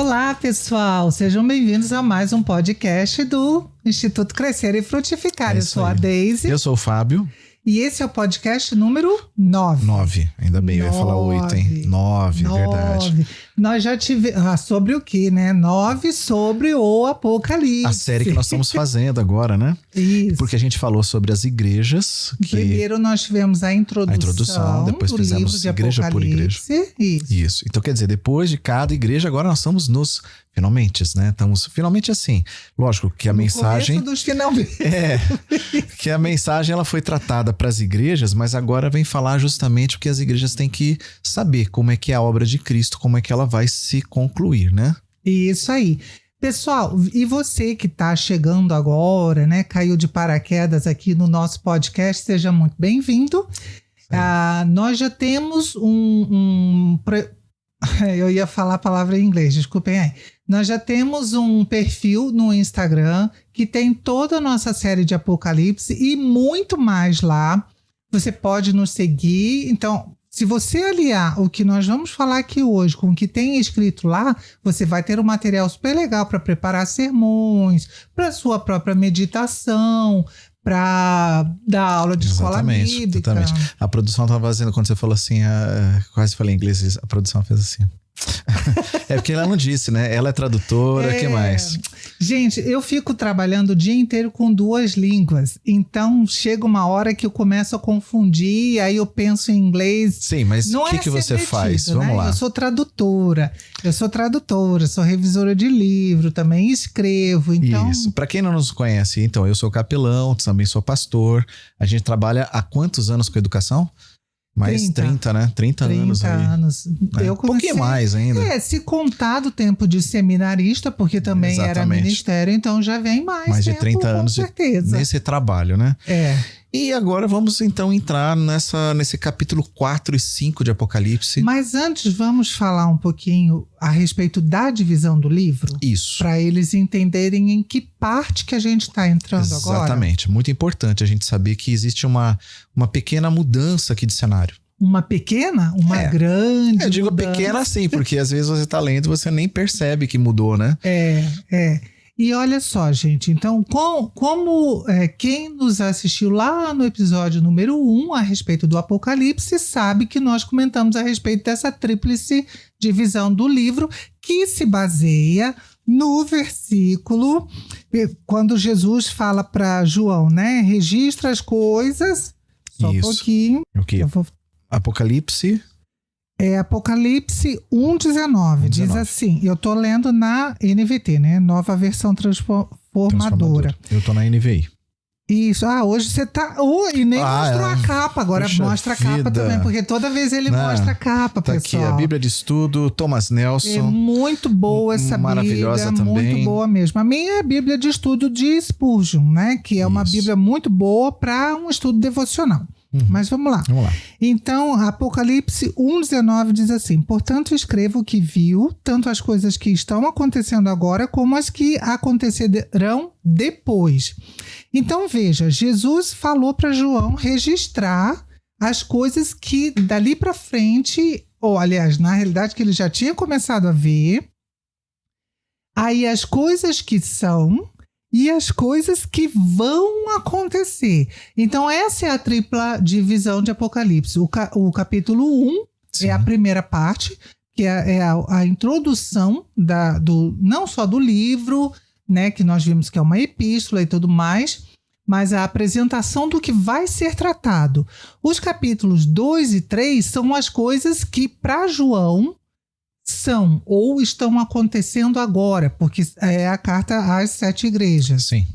Olá, pessoal! Sejam bem-vindos a mais um podcast do Instituto Crescer e Frutificar. Eu sou a Deise. Eu sou o Fábio. E esse é o podcast número 9. 9, ainda bem, eu ia falar 8, hein? 9, verdade. Nós já tivemos... sobre o quê, né? 9 sobre o Apocalipse. A série que nós estamos fazendo agora, né? Isso. Porque a gente falou sobre as igrejas. Primeiro nós tivemos a introdução depois fizemos igreja por igreja. Isso. Então, quer dizer, depois de cada igreja, agora nós estamos nos finalmente, né? Estamos finalmente assim. Lógico que a mensagem... começo dos finalmente. Que a mensagem ela foi tratada para as igrejas, mas agora vem falar justamente o que as igrejas têm que saber, como é que é a obra de Cristo, como é que ela vai se concluir, né? Isso aí. Pessoal, e você que está chegando agora, né? Caiu de paraquedas aqui no nosso podcast, seja muito bem-vindo. Nós já temos eu ia falar a palavra em inglês, desculpem aí. Nós já temos um perfil no Instagram que tem toda a nossa série de Apocalipse e muito mais lá. Você pode nos seguir. Então, se você aliar o que nós vamos falar aqui hoje com o que tem escrito lá, você vai ter um material super legal para preparar sermões, para sua própria meditação, para dar aula de escola bíblica. Exatamente. A produção estava fazendo, quando você falou assim, quase falei em inglês, a produção fez assim. É porque ela não disse, né? Ela é tradutora, o que mais? Gente, eu fico trabalhando o dia inteiro com 2 línguas. Então, chega uma hora que eu começo a confundir, aí eu penso em inglês. Sim, mas o que você faz? Né? Vamos lá. Eu sou tradutora, sou revisora de livro, também escrevo. Então... Isso. Para quem não nos conhece, então, eu sou capelão, também sou pastor. A gente trabalha há quantos anos com educação? Mais 30, né? 30 anos aí. 30 anos. Eu comecei, um pouquinho mais ainda. Se contar do tempo de seminarista, porque também era ministério, então já vem mais de 30 anos com certeza. Nesse trabalho, né? E agora vamos então entrar nesse capítulo 4 e 5 de Apocalipse. Mas antes vamos falar um pouquinho a respeito da divisão do livro? Isso. Para eles entenderem em que parte que a gente está entrando agora. Exatamente. Muito importante a gente saber que existe uma pequena mudança aqui de cenário. Uma pequena? Uma grande Eu digo mudança. Pequena assim, porque às vezes você está lendo e você nem percebe que mudou, né? E olha só, gente, então, como quem nos assistiu lá no episódio número 1 a respeito do Apocalipse, sabe que nós comentamos a respeito dessa tríplice divisão do livro, que se baseia no versículo, quando Jesus fala para João, né? Registra as coisas, só um pouquinho. O quê? Apocalipse... Apocalipse 1:19, diz assim, eu tô lendo na NVT, né? Nova versão transformadora. Eu tô na NVI. Isso, hoje você tá... e nem mostrou a capa, agora mostra a capa também, porque toda vez ele mostra a capa, tá pessoal. Aqui, a Bíblia de Estudo, Thomas Nelson. É muito boa essa maravilhosa Bíblia, também. Muito boa mesmo. A minha é a Bíblia de Estudo de Spurgeon, né? Que é uma Bíblia muito boa para um estudo devocional. Mas vamos lá. Então, Apocalipse 1:19 diz assim: portanto, escreva o que viu, tanto as coisas que estão acontecendo agora, como as que acontecerão depois. Então, veja, Jesus falou para João registrar as coisas que dali para frente, ou aliás, na realidade, que ele já tinha começado a ver. Aí as coisas que são... e as coisas que vão acontecer. Então, essa é a tripla divisão de Apocalipse. O capítulo 1 é a primeira parte, que é a introdução não só do livro, né, que nós vimos que é uma epístola e tudo mais, mas a apresentação do que vai ser tratado. Os capítulos 2 e 3 são as coisas que, para João, são ou estão acontecendo agora, porque é a carta às 7 igrejas. Sim.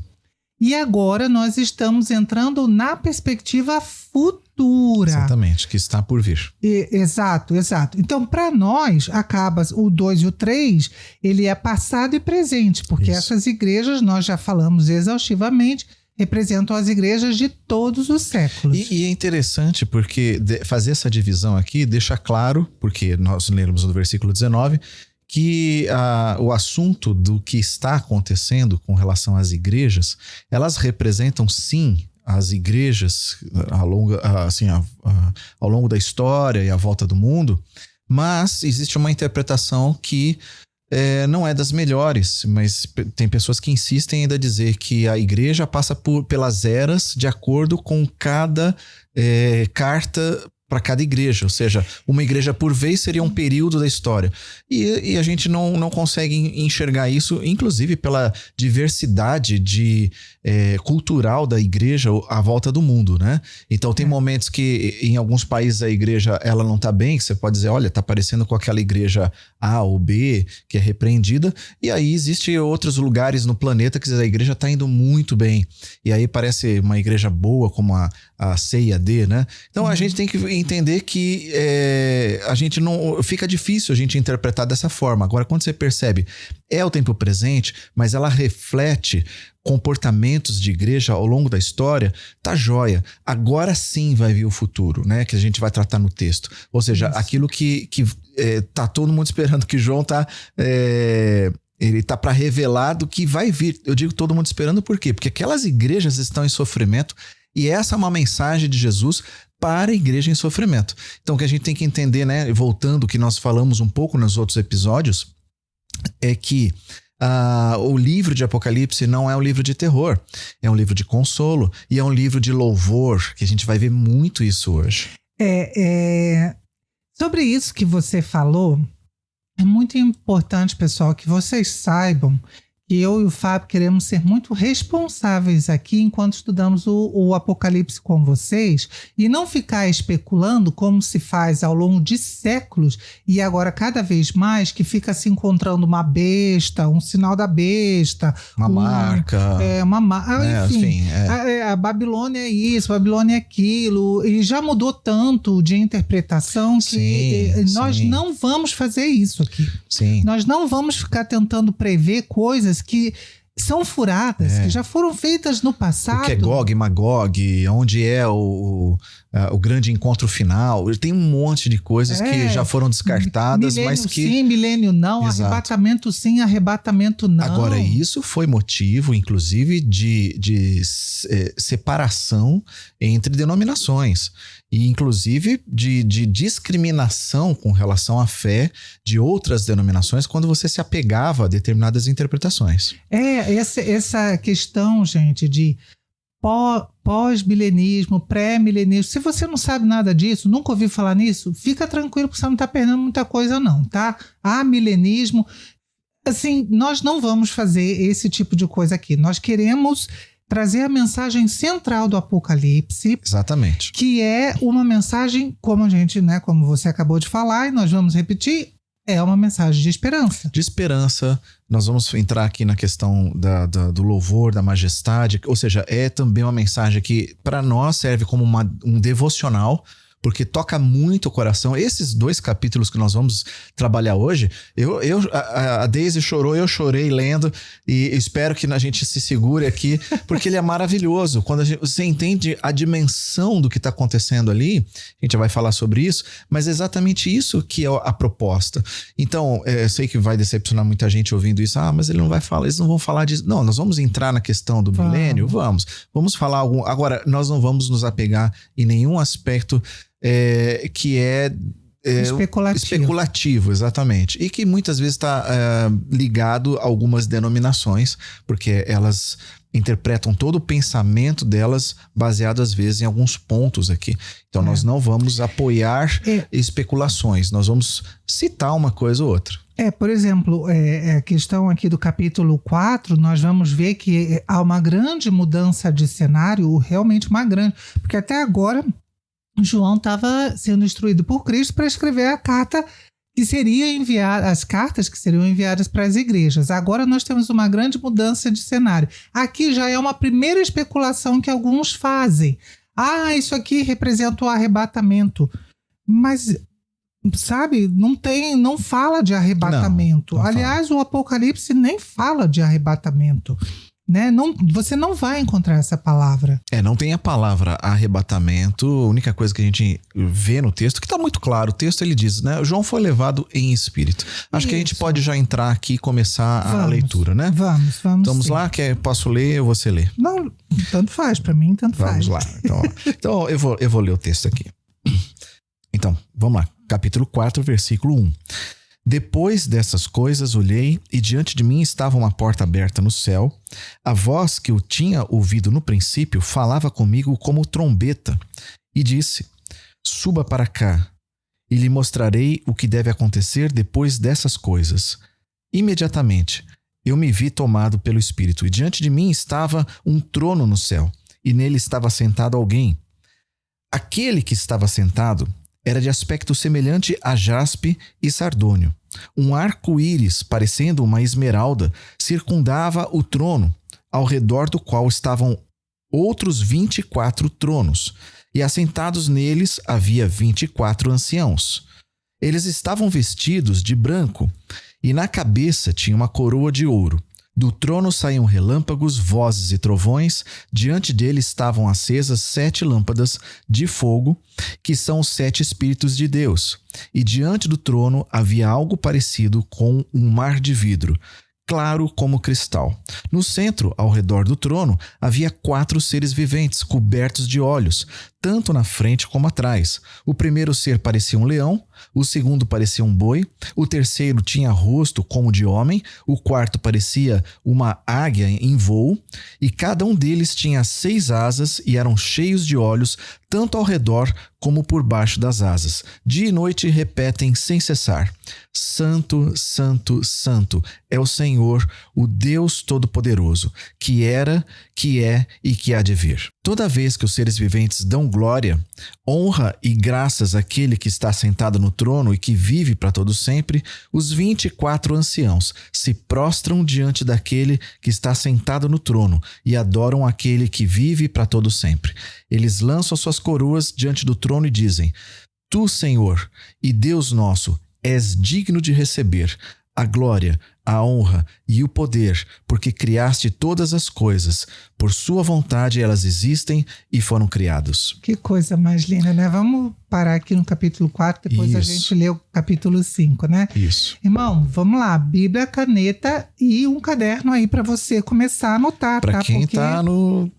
E agora nós estamos entrando na perspectiva futura. Exatamente, que está por vir. Exato. Então, para nós, acaba o 2 e o 3, ele é passado e presente, porque essas igrejas, nós já falamos exaustivamente, representam as igrejas de todos os séculos. E é interessante porque fazer essa divisão aqui deixa claro, porque nós lemos no versículo 19, que o assunto do que está acontecendo com relação às igrejas, elas representam sim as igrejas ao longo da história e à volta do mundo, mas existe uma interpretação que não é das melhores, mas tem pessoas que insistem ainda a dizer que a igreja passa pelas eras de acordo com cada carta para cada igreja, ou seja, uma igreja por vez seria um período da história. E a gente não consegue enxergar isso, inclusive pela diversidade cultural da igreja à volta do mundo, né? Então tem momentos que em alguns países a igreja ela não está bem, que você pode dizer, olha, está parecendo com aquela igreja A ou B, que é repreendida, e aí existem outros lugares no planeta que a igreja está indo muito bem, e aí parece uma igreja boa como a C e a D, né? Então a gente tem que entender que a gente não... Fica difícil a gente interpretar dessa forma. Agora, quando você percebe, é o tempo presente, mas ela reflete comportamentos de igreja ao longo da história, tá joia. Agora sim vai vir o futuro, né? Que a gente vai tratar no texto. Ou seja, aquilo que tá todo mundo esperando, que João tá... ele tá para revelar do que vai vir. Eu digo todo mundo esperando por quê? Porque aquelas igrejas estão em sofrimento e essa é uma mensagem de Jesus para a igreja em sofrimento. Então o que a gente tem que entender, né? Voltando ao que nós falamos um pouco nos outros episódios, é que o livro de Apocalipse não é um livro de terror, é um livro de consolo e é um livro de louvor, que a gente vai ver muito isso hoje. Sobre isso que você falou, é muito importante, pessoal, que vocês saibam que eu e o Fábio queremos ser muito responsáveis aqui enquanto estudamos o Apocalipse com vocês e não ficar especulando como se faz ao longo de séculos e agora cada vez mais que fica se encontrando uma besta, um sinal da besta. Uma marca. Enfim, a Babilônia é isso, a Babilônia é aquilo e já mudou tanto de interpretação que nós não vamos fazer isso aqui. Sim. Nós não vamos ficar tentando prever coisas que são furadas, que já foram feitas no passado. O que é Gog e Magog, onde é o grande encontro final. Tem um monte de coisas que já foram descartadas, mas que... sim, milênio não, Exato. Arrebatamento sim, arrebatamento não. Agora, isso foi motivo, inclusive, de separação entre denominações. E, inclusive, de discriminação com relação à fé de outras denominações quando você se apegava a determinadas interpretações. Essa questão, gente, de pós-milenismo, pré-milenismo. Se você não sabe nada disso, nunca ouviu falar nisso, fica tranquilo porque você não está perdendo muita coisa não, tá? Milenismo. Assim, nós não vamos fazer esse tipo de coisa aqui. Nós queremos trazer a mensagem central do Apocalipse. Exatamente. Que é uma mensagem, como você acabou de falar, e nós vamos repetir, é uma mensagem de esperança. De esperança. Nós vamos entrar aqui na questão do louvor, da majestade, ou seja, é também uma mensagem que para nós serve como um devocional, porque toca muito o coração. Esses 2 capítulos que nós vamos trabalhar hoje, a Daisy chorou, eu chorei lendo, e espero que a gente se segure aqui, porque ele é maravilhoso. Quando você entende a dimensão do que está acontecendo ali, a gente vai falar sobre isso, mas é exatamente isso que é a proposta. Então, eu sei que vai decepcionar muita gente ouvindo isso, mas ele não vai falar, eles não vão falar disso. Não, nós vamos entrar na questão do milênio? Vamos falar agora, nós não vamos nos apegar em nenhum aspecto que é especulativo, exatamente. E que muitas vezes está ligado a algumas denominações, porque elas interpretam todo o pensamento delas baseado às vezes em alguns pontos aqui. Então nós não vamos apoiar especulações, nós vamos citar uma coisa ou outra. Por exemplo, a questão aqui do capítulo 4, nós vamos ver que há uma grande mudança de cenário, realmente uma grande, porque até agora João estava sendo instruído por Cristo para escrever a carta que seria enviada, as cartas que seriam enviadas para as igrejas. Agora nós temos uma grande mudança de cenário. Aqui já é uma primeira especulação que alguns fazem. Isso aqui representa o arrebatamento. Mas, sabe, não fala de arrebatamento. Não Aliás, o Apocalipse nem fala de arrebatamento. Né? Você não vai encontrar essa palavra. Não tem a palavra arrebatamento. A única coisa que a gente vê no texto, que está muito claro, o texto ele diz, né? João foi levado em espírito. Acho que a gente pode já entrar aqui e começar a leitura, né? Vamos. Vamos lá, posso ler ou você lê? Não, tanto faz, para mim tanto faz. Vamos lá, então eu vou ler o texto aqui. Então, vamos lá. Capítulo 4, versículo 1. Depois dessas coisas olhei, e diante de mim estava uma porta aberta no céu. A voz que eu tinha ouvido no princípio falava comigo como trombeta, e disse: Suba para cá, e lhe mostrarei o que deve acontecer depois dessas coisas. Imediatamente eu me vi tomado pelo Espírito, e diante de mim estava um trono no céu, e nele estava sentado alguém. Aquele que estava sentado era de aspecto semelhante a jaspe e sardônio. Um arco-íris, parecendo uma esmeralda, circundava o trono, ao redor do qual estavam outros 24 tronos, e assentados neles havia 24 anciãos. Eles estavam vestidos de branco, e na cabeça tinha uma coroa de ouro. Do trono saíam relâmpagos, vozes e trovões. Diante dele estavam acesas 7 lâmpadas de fogo, que são os 7 Espíritos de Deus. E diante do trono havia algo parecido com um mar de vidro, claro como cristal. No centro, ao redor do trono, havia 4 seres viventes, cobertos de olhos, tanto na frente como atrás. O primeiro ser parecia um leão, o segundo parecia um boi, o terceiro tinha rosto como de homem, o quarto parecia uma águia em voo, e cada um deles tinha 6 asas e eram cheios de olhos, tanto ao redor como por baixo das asas. Dia e noite repetem sem cessar: Santo, Santo, Santo é o Senhor, o Deus Todo-Poderoso, que era, que é e que há de vir. Toda vez que os seres viventes dão glória, honra e graças àquele que está sentado no trono e que vive para todo sempre, os 24 anciãos se prostram diante daquele que está sentado no trono e adoram aquele que vive para todo sempre. Eles lançam suas coroas diante do trono e dizem: Tu, Senhor e Deus nosso, és digno de receber a glória, a honra e o poder, porque criaste todas as coisas. Por sua vontade elas existem e foram criados. Que coisa mais linda, né? Vamos parar aqui no capítulo 4, depois a gente lê o capítulo 5, né? Isso. Irmão, vamos lá. Bíblia, caneta e um caderno aí para você começar a anotar, tá? Para quem tá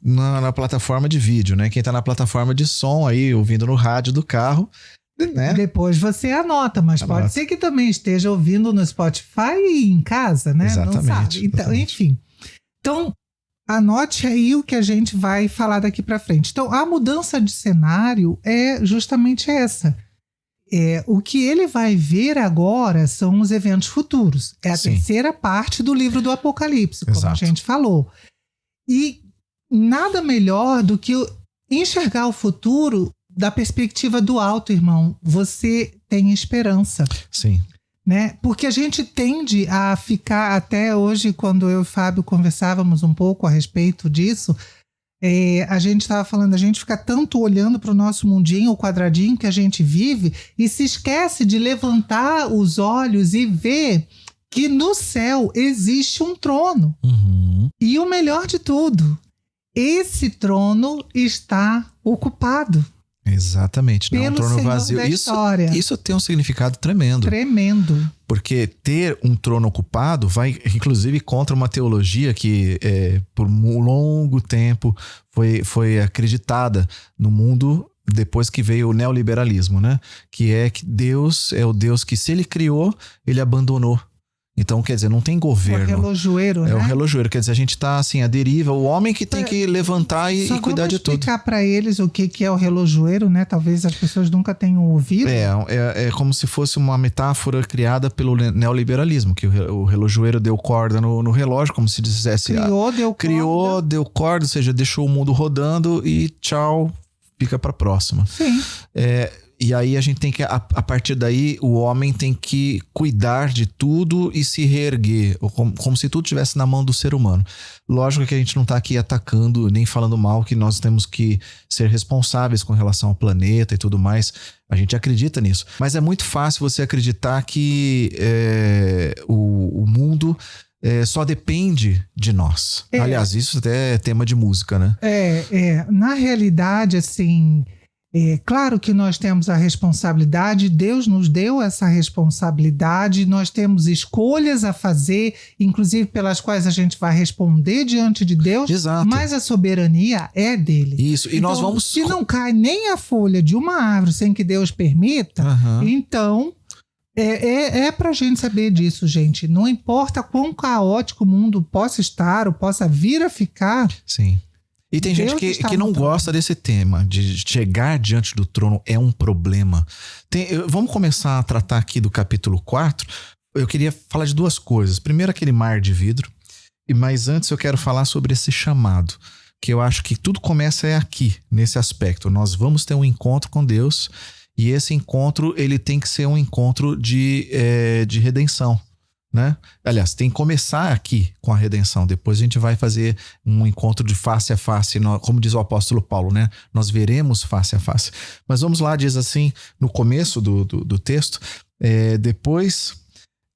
na plataforma de vídeo, né? Quem tá na plataforma de som aí, ouvindo no rádio do carro, né? Depois você anota, mas pode ser que também esteja ouvindo no Spotify e em casa, né? Exatamente. Não sabe. Então, exatamente. Enfim. Então, anote aí o que a gente vai falar daqui para frente. Então, a mudança de cenário é justamente essa. O que ele vai ver agora são os eventos futuros. É a terceira parte do livro do Apocalipse, como a gente falou. E nada melhor do que enxergar o futuro da perspectiva do alto, irmão. Você tem esperança. Sim. Né? Porque a gente tende a ficar, até hoje, quando eu e o Fábio conversávamos um pouco a respeito disso, a gente estava falando, a gente fica tanto olhando para o nosso mundinho, o quadradinho que a gente vive, e se esquece de levantar os olhos e ver que no céu existe um trono. Uhum. E o melhor de tudo, esse trono está ocupado. Exatamente, não é um trono vazio. Isso tem um significado tremendo. Tremendo. Porque ter um trono ocupado vai, inclusive, contra uma teologia que por um longo tempo foi acreditada no mundo depois que veio o neoliberalismo, né? Que é que Deus é o Deus que, se ele criou, ele abandonou. Então, quer dizer, não tem governo. O relojoeiro, né? É o relojoeiro. Quer dizer, a gente tá assim, à deriva. O homem que tem que levantar e cuidar de tudo. Vamos explicar para eles o que é o relojoeiro, né? Talvez as pessoas nunca tenham ouvido. É como se fosse uma metáfora criada pelo neoliberalismo, que o relojoeiro deu corda no relógio, como se dissesse... Criou, deu corda, ou seja, deixou o mundo rodando e tchau, fica para a próxima. Sim. E aí a gente tem que, a partir daí, o homem tem que cuidar de tudo e se reerguer, como se tudo estivesse na mão do ser humano. Lógico que a gente não está aqui atacando, nem falando mal, que nós temos que ser responsáveis com relação ao planeta e tudo mais. A gente acredita nisso. Mas é muito fácil você acreditar que o mundo só depende de nós. Aliás, isso até é tema de música, né? Na realidade, assim... claro que nós temos a responsabilidade, Deus nos deu essa responsabilidade, nós temos escolhas a fazer, inclusive pelas quais a gente vai responder diante de Deus. Exato. Mas a soberania é dele. Isso, e então, nós vamos... Se não cai nem a folha de uma árvore sem que Deus permita, então É pra gente saber disso, gente. Não importa quão caótico o mundo possa estar ou possa vir a ficar. Sim. E tem gente que não gosta desse tema, de chegar diante do trono é um problema. Vamos começar a tratar aqui do capítulo 4. Eu queria falar de duas coisas. Primeiro, aquele mar de vidro. Mas antes eu quero falar sobre esse chamado, que eu acho que tudo começa aqui, nesse aspecto. Nós vamos ter um encontro com Deus e esse encontro ele tem que ser um encontro de redenção. Né? Aliás, tem que começar aqui com a redenção. Depois a gente vai fazer um encontro de face a face, como diz o apóstolo Paulo, né? Nós veremos face a face. Mas vamos lá, diz assim, no começo do texto, depois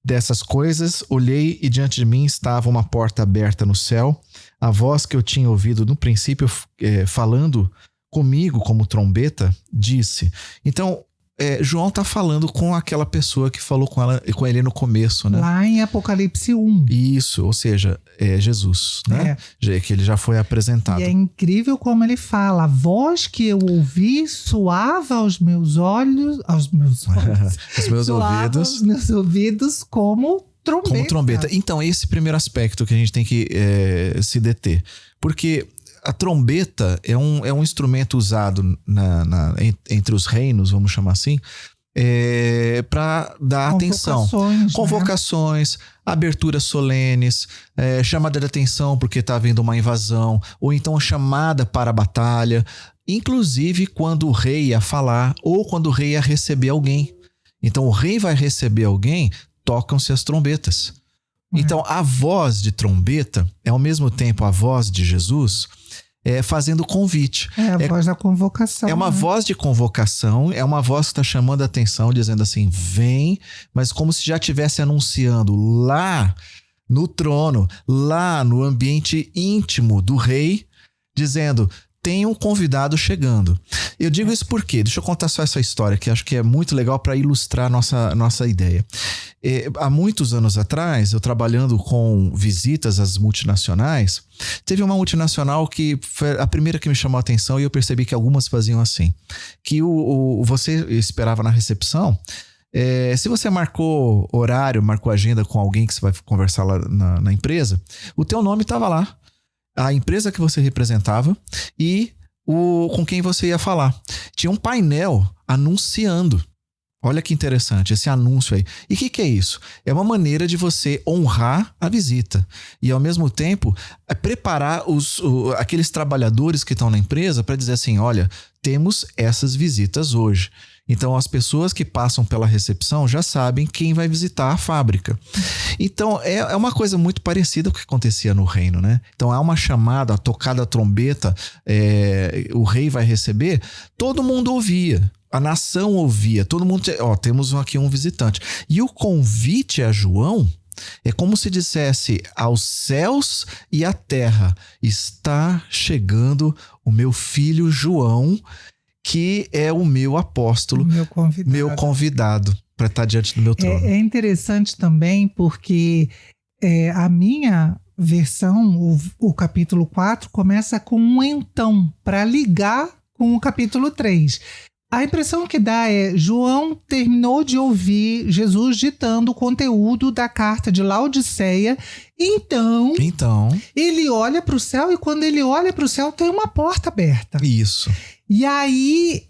dessas coisas, olhei e diante de mim estava uma porta aberta no céu. A voz que eu tinha ouvido no princípio falando comigo como trombeta, disse. Então, João está falando com aquela pessoa que falou com ele no começo, né? Lá em Apocalipse 1. Isso, ou seja, é Jesus, né? Que ele já foi apresentado. E é incrível como ele fala, a voz que eu ouvi soava aos meus olhos, os meus ouvidos. Aos meus ouvidos como trombeta. Como trombeta. Então, esse primeiro aspecto que a gente tem que se deter. Porque a trombeta é um instrumento usado entre os reinos, vamos chamar assim, para dar atenção. Convocações, aberturas solenes, chamada de atenção porque está havendo uma invasão, ou então chamada para a batalha, inclusive quando o rei ia falar ou quando o rei ia receber alguém. Então o rei vai receber alguém, tocam-se as trombetas. Então a voz de trombeta é ao mesmo tempo a voz de Jesus fazendo convite. É a voz da convocação. É uma voz de convocação, é uma voz que está chamando a atenção, dizendo assim, vem, mas como se já estivesse anunciando lá no trono, lá no ambiente íntimo do rei, dizendo, tem um convidado chegando. Eu digo isso porque, deixa eu contar só essa história, que acho que é muito legal para ilustrar nossa ideia. Há muitos anos atrás, eu trabalhando com visitas às multinacionais, teve uma multinacional que foi a primeira que me chamou a atenção e eu percebi que algumas faziam assim. Que você esperava na recepção, se você marcou horário, marcou agenda com alguém que você vai conversar lá na empresa, o teu nome estava lá. A empresa que você representava e com quem você ia falar. Tinha um painel anunciando. Olha que interessante, esse anúncio aí. E o que é isso? É uma maneira de você honrar a visita. E, ao mesmo tempo, preparar aqueles trabalhadores que estão na empresa para dizer assim, olha, temos essas visitas hoje. Então, as pessoas que passam pela recepção já sabem quem vai visitar a fábrica. Então, é uma coisa muito parecida com o que acontecia no reino, né? Então, há uma chamada, a tocada trombeta, o rei vai receber, todo mundo ouvia. A nação ouvia, todo mundo... temos aqui um visitante. E o convite a João é como se dissesse aos céus e à terra, está chegando o meu filho João, que é o meu apóstolo, meu convidado para estar diante do meu trono. É interessante também porque a minha versão, o capítulo 4, começa com um então, para ligar com o capítulo 3. A impressão que dá João terminou de ouvir Jesus ditando o conteúdo da carta de Laodiceia. Então ele olha para o céu e quando ele olha para o céu tem uma porta aberta. Isso. E aí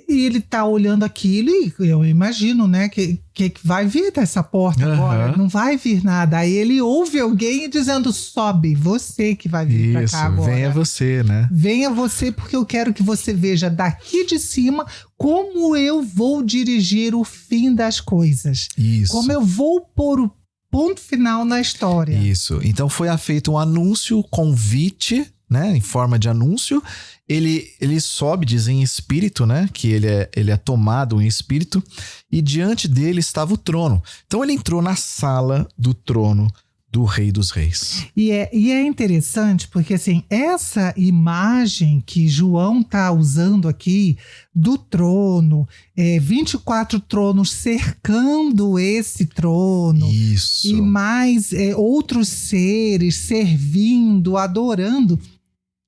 ele tá olhando aquilo e eu imagino, né, que vai vir dessa porta agora. Não vai vir nada. Aí ele ouve alguém dizendo, sobe, você que vai vir pra cá agora. Venha você, né? Venha você porque eu quero que você veja daqui de cima como eu vou dirigir o fim das coisas. Isso. Como eu vou pôr o ponto final na história. Isso. Então foi feito um anúncio, convite, né, em forma de anúncio. Ele sobe, diz em espírito, né? Que ele é tomado em espírito. E diante dele estava o trono. Então ele entrou na sala do trono do Rei dos Reis. E é interessante porque assim, essa imagem que João está usando aqui do trono, 24 tronos cercando esse trono. Isso. E mais outros seres servindo, adorando.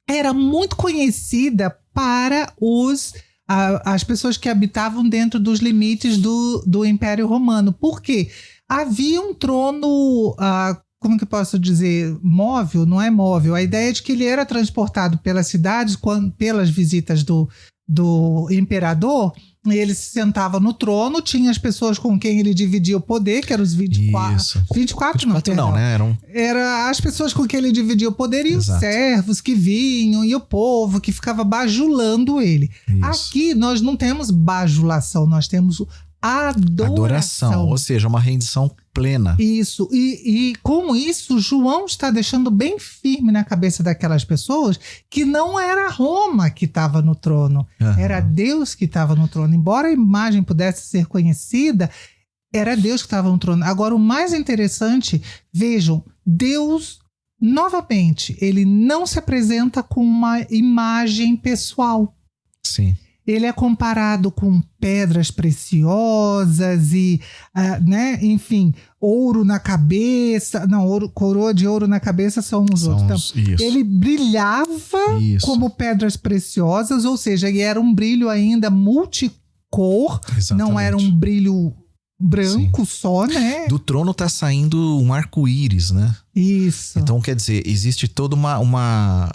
Era muito conhecida para os as pessoas que habitavam dentro dos limites do Império Romano. Por quê? Havia um trono, como que eu posso dizer, móvel, não é móvel. A ideia é de que ele era transportado pelas cidades, pelas visitas do imperador. Ele se sentava no trono, tinha as pessoas com quem ele dividia o poder, que eram os 24. Isso. 24 não, né? Era as pessoas com quem ele dividia o poder e os servos que vinham, e o povo que ficava bajulando ele. Isso. Aqui nós não temos bajulação, nós temos adoração. Ou seja, uma rendição plena. Isso, e com isso João está deixando bem firme na cabeça daquelas pessoas que não era Roma que estava no trono, era Deus que estava no trono. Embora a imagem pudesse ser conhecida, era Deus que estava no trono. Agora, o mais interessante, vejam, Deus, novamente, ele não se apresenta com uma imagem pessoal. Sim. Ele é comparado com pedras preciosas e, né, enfim, ouro na cabeça. Não, coroa de ouro na cabeça são os outros. Então, ele brilhava como pedras preciosas, ou seja, ele era um brilho ainda multicor. Exatamente. Não era um brilho branco só, né? Do trono tá saindo um arco-íris, né? Isso. Então, quer dizer, existe toda uma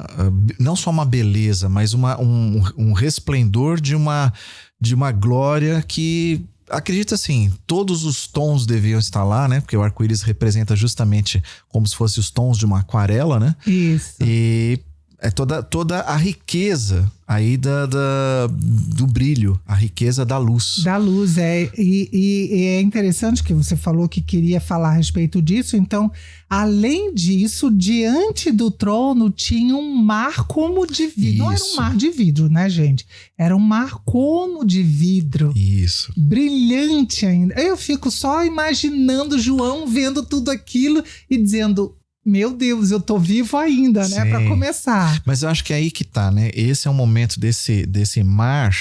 não só uma beleza, mas um resplendor de uma glória que, acredita assim, todos os tons deviam estar lá, né? Porque o arco-íris representa justamente como se fossem os tons de uma aquarela, né? Isso. E é toda a riqueza aí do brilho, a riqueza da luz. Da luz, e é interessante que você falou que queria falar a respeito disso. Então, além disso, diante do trono tinha um mar como de vidro. Não era um mar de vidro, né, gente? Era um mar como de vidro. Isso. Brilhante ainda. Eu fico só imaginando João vendo tudo aquilo e dizendo: meu Deus, eu tô vivo ainda, né? Para começar. Mas eu acho que é aí que tá, né? Esse é o momento desse mar.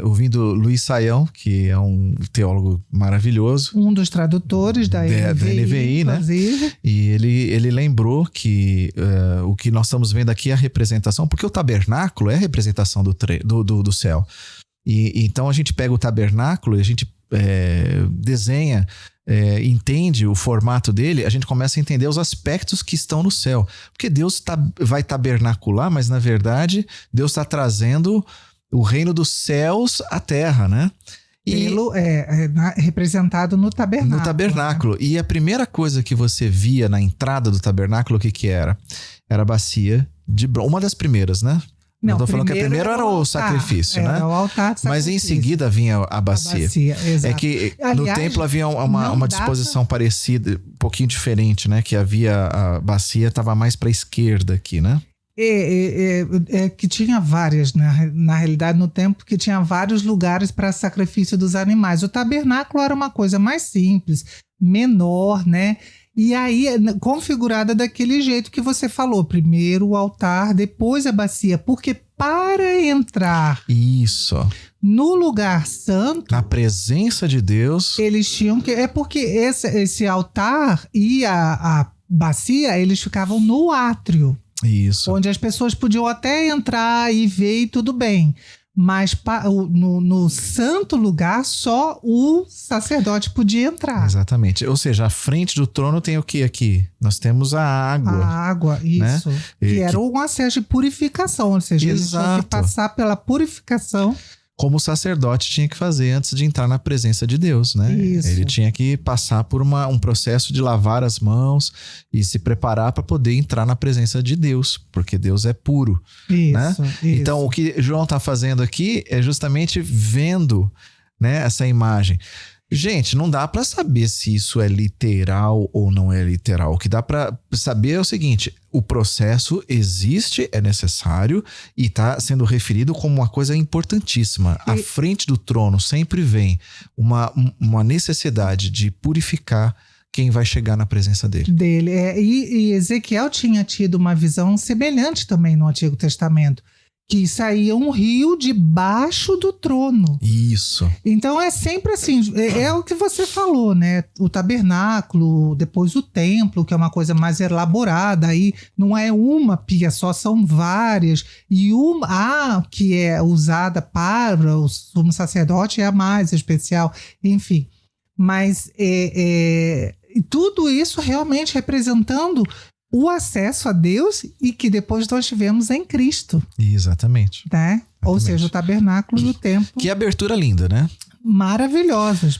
Ouvindo Luiz Saião, que é um teólogo maravilhoso. Um dos tradutores da NVI, né? E ele lembrou que o que nós estamos vendo aqui é a representação, porque o tabernáculo é a representação do céu. E então a gente pega o tabernáculo e a gente desenha, entende o formato dele, a gente começa a entender os aspectos que estão no céu. Porque Deus vai tabernacular, mas na verdade Deus está trazendo o reino dos céus à terra, né? Representado no tabernáculo. No tabernáculo. Né? E a primeira coisa que você via na entrada do tabernáculo, o que era? Era a bacia de bronze. Uma das primeiras, né? Não, eu tô falando que a primeira era o sacrifício, né? Era o altar de sacrifício. Mas em seguida vinha a bacia. Exato. É que no templo havia uma disposição parecida, um pouquinho diferente, né? Que a bacia estava mais para a esquerda aqui, né? Que tinha várias, na realidade, no templo, que tinha vários lugares para sacrifício dos animais. O tabernáculo era uma coisa mais simples, menor, né? E aí, configurada daquele jeito que você falou. Primeiro o altar, depois a bacia. Porque para entrar no lugar santo, na presença de Deus, eles tinham que... É porque esse altar e a bacia, eles ficavam no átrio. Isso. Onde as pessoas podiam até entrar e ver e tudo bem. Mas no santo lugar, só o sacerdote podia entrar. Exatamente. Ou seja, à frente do trono tem o que aqui? Nós temos a água. A água, isso. Né? Que era um acesso de purificação. Ou seja, eles tinham que passar pela purificação. Como o sacerdote tinha que fazer antes de entrar na presença de Deus, né? Isso. Ele tinha que passar por um processo de lavar as mãos e se preparar para poder entrar na presença de Deus, porque Deus é puro, né? Então, o que João está fazendo aqui é justamente vendo, né, essa imagem. Gente, não dá para saber se isso é literal ou não é literal. O que dá para saber é o seguinte: o processo existe, é necessário e está sendo referido como uma coisa importantíssima. À frente do trono sempre vem uma necessidade de purificar quem vai chegar na presença dele. E Ezequiel tinha tido uma visão semelhante também no Antigo Testamento, que saía um rio debaixo do trono. Isso. Então é sempre assim, é o que você falou, né? O tabernáculo, depois o templo, que é uma coisa mais elaborada, aí não é uma pia só, são várias, e a que é usada para o sumo sacerdote é a mais especial, enfim. Mas tudo isso realmente representando o acesso a Deus e que depois nós tivemos em Cristo. Exatamente. Né? Ou seja, o tabernáculo e o templo. Que abertura linda, né? Maravilhosas.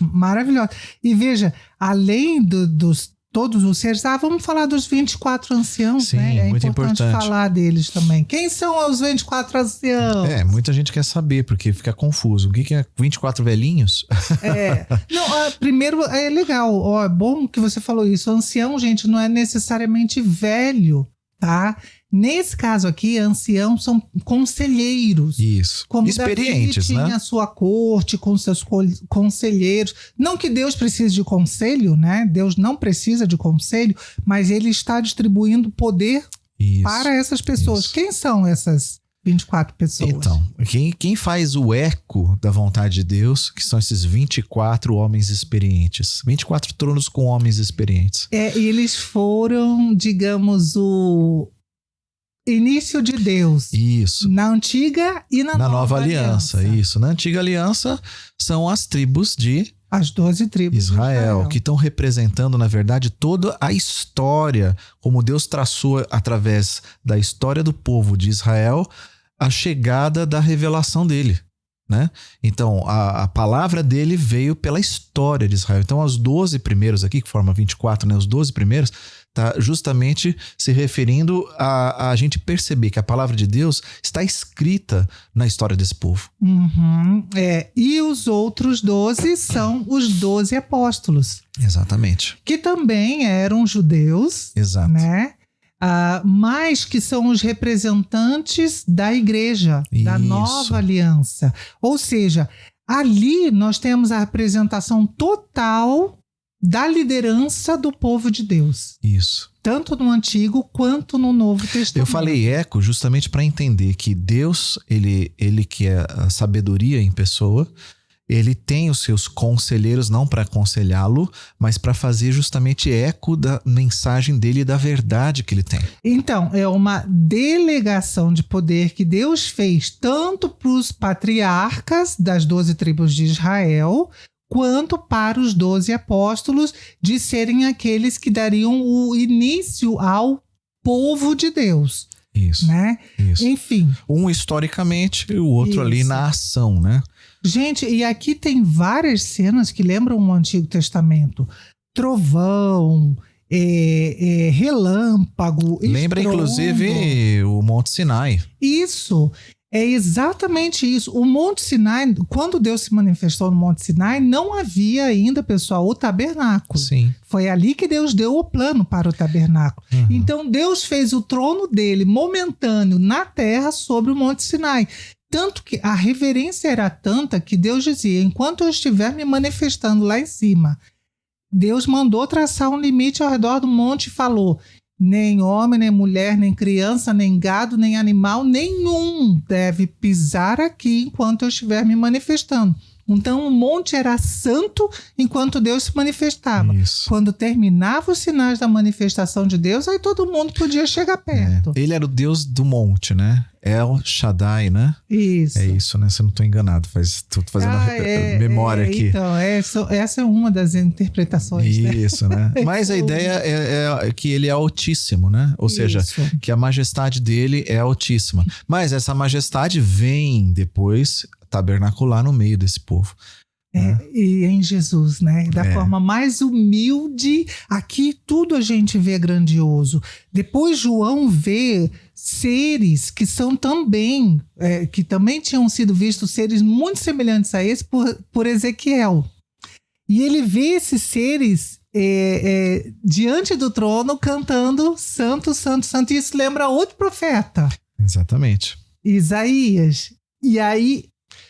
E veja, além dos todos os seres, vamos falar dos 24 anciãos, sim, né? É muito importante falar deles também. Quem são os 24 anciãos? Muita gente quer saber, porque fica confuso. O que é 24 velhinhos? Não, primeiro é legal, é bom que você falou isso. Ancião, gente, não é necessariamente velho, tá? Nesse caso aqui, anciãos são conselheiros. Isso. Como experientes, Davi tinha a sua corte com seus conselheiros. Não que Deus precise de conselho, né? Deus não precisa de conselho, mas ele está distribuindo poder para essas pessoas. Isso. Quem são essas 24 pessoas? Então, quem faz o eco da vontade de Deus, que são esses 24 homens experientes. 24 tronos com homens experientes. Eles foram, digamos, o início de Deus. Isso. Na antiga e na nova aliança. Isso. Na antiga aliança são as tribos de as 12 tribos Israel, que estão representando, na verdade, toda a história, como Deus traçou através da história do povo de Israel, a chegada da revelação dele. Né? Então, a palavra dele veio pela história de Israel. Então, os 12 primeiros aqui, que formam 24, né? Os 12 primeiros, tá justamente se referindo a gente perceber que a palavra de Deus está escrita na história desse povo. E os outros 12 são os 12 apóstolos. Exatamente. Que também eram judeus. Exato. Né? Mas que são os representantes da igreja, da nova aliança. Ou seja, ali nós temos a representação total da liderança do povo de Deus. Isso. Tanto no Antigo quanto no Novo Testamento. Eu falei eco justamente para entender que Deus, ele que é a sabedoria em pessoa, ele tem os seus conselheiros não para aconselhá-lo, mas para fazer justamente eco da mensagem dele e da verdade que ele tem. Então, é uma delegação de poder que Deus fez tanto para os patriarcas das 12 tribos de Israel, quanto para os 12 apóstolos de serem aqueles que dariam o início ao povo de Deus. Isso. Né? Isso. Enfim. Um historicamente e o outro ali na ação, né? Gente, e aqui tem várias cenas que lembram o Antigo Testamento. Trovão, relâmpago, lembra estrondo. Inclusive o Monte Sinai. Isso. É exatamente isso. O Monte Sinai, quando Deus se manifestou no Monte Sinai, não havia ainda, pessoal, o tabernáculo. Sim. Foi ali que Deus deu o plano para o tabernáculo. Então, Deus fez o trono dele momentâneo na terra sobre o Monte Sinai. Tanto que a reverência era tanta que Deus dizia, enquanto eu estiver me manifestando lá em cima, Deus mandou traçar um limite ao redor do monte e falou: nem homem, nem mulher, nem criança, nem gado, nem animal nenhum deve pisar aqui enquanto eu estiver me manifestando. Então o monte era santo enquanto Deus se manifestava. Isso. Quando terminava os sinais da manifestação de Deus, aí todo mundo podia chegar perto. Ele era o Deus do monte, né? El Shaddai, né? Isso. É isso, né? Se eu não estou enganado, tô fazendo memória aqui. Então, essa é uma das interpretações. Isso, né? Mas a ideia é que ele é altíssimo, né? Ou seja, que a majestade dele é altíssima. Mas essa majestade vem depois tabernacular no meio desse povo. E em Jesus, né? Da forma mais humilde. Aqui tudo a gente vê grandioso. Depois João vê seres que são também, que também tinham sido vistos, seres muito semelhantes a esse por Ezequiel. E ele vê esses seres diante do trono cantando Santo, Santo, Santo. E isso lembra outro profeta. Exatamente. Isaías. E aí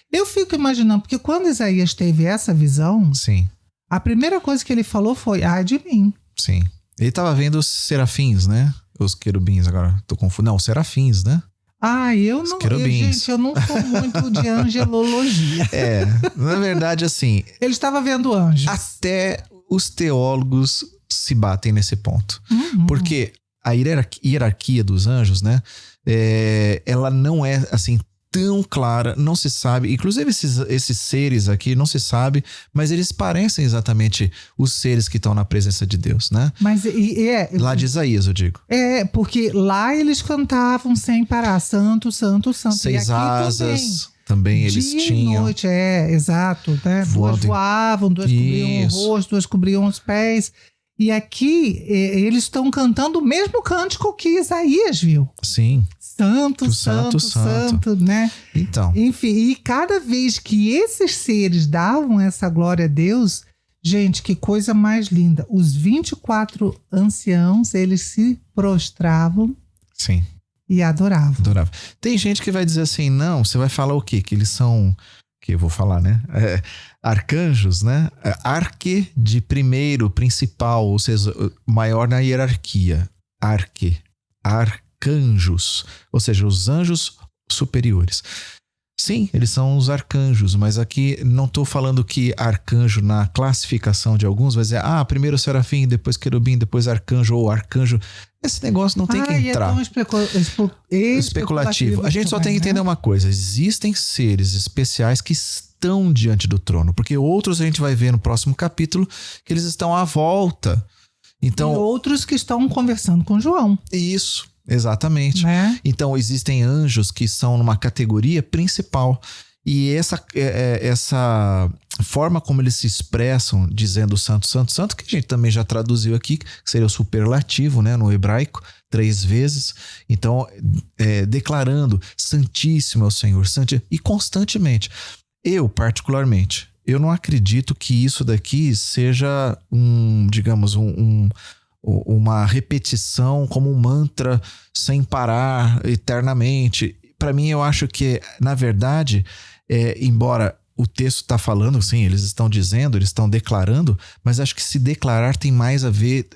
eu fico imaginando, porque quando Isaías teve essa visão, sim, a primeira coisa que ele falou foi: ai de mim. Sim. Ele estava vendo os serafins, né? Os querubins, agora tô confuso. Não, os serafins, né? Eu não, gente, eu não sou muito de angelologia. Na verdade, assim... Ele estava vendo anjos. Até os teólogos se batem nesse ponto. Porque a hierarquia dos anjos, né? Ela não é, assim, tão clara, não se sabe. Inclusive esses seres aqui, não se sabe, mas eles parecem exatamente os seres que estão na presença de Deus, né? Mas lá de Isaías, eu digo. Porque lá eles cantavam sem parar, santo, santo, santo. 6 asas também eles dia tinham. E noite, exato. Né? Duas voavam, 2 cobriam o rosto, 2 cobriam os pés. E aqui eles estão cantando o mesmo cântico que Isaías viu. Sim. Santo, santo, santo, né? Então. Enfim, e cada vez que esses seres davam essa glória a Deus, gente, que coisa mais linda. Os 24 anciãos, eles se prostravam. Sim. E adoravam. Tem gente que vai dizer assim, não, você vai falar o quê? Que eles são, que eu vou falar, né? Arcanjos, né? Arque de primeiro, principal, ou seja, maior na hierarquia. Arcanjos, ou seja, os anjos superiores. Sim, eles são os arcanjos, mas aqui não estou falando que arcanjo na classificação de alguns vai dizer, primeiro serafim, depois querubim, depois arcanjo ou arcanjo. Esse negócio não tem que entrar. É tão especulativo. A gente só tem que entender uma coisa, existem seres especiais que estão diante do trono, porque outros a gente vai ver no próximo capítulo que eles estão à volta. Então, e outros que estão conversando com João. Isso. Exatamente. Né? Então, existem anjos que são numa categoria principal. E essa forma como eles se expressam, dizendo santo, santo, santo, que a gente também já traduziu aqui, que seria o superlativo, né, no hebraico, 3 vezes. Então, declarando santíssimo é o Senhor, e constantemente. Eu, particularmente, eu não acredito que isso daqui seja uma repetição como um mantra sem parar eternamente. Para mim, eu acho que, na verdade, embora o texto está falando, sim, eles estão dizendo, eles estão declarando, mas acho que se declarar tem mais a ver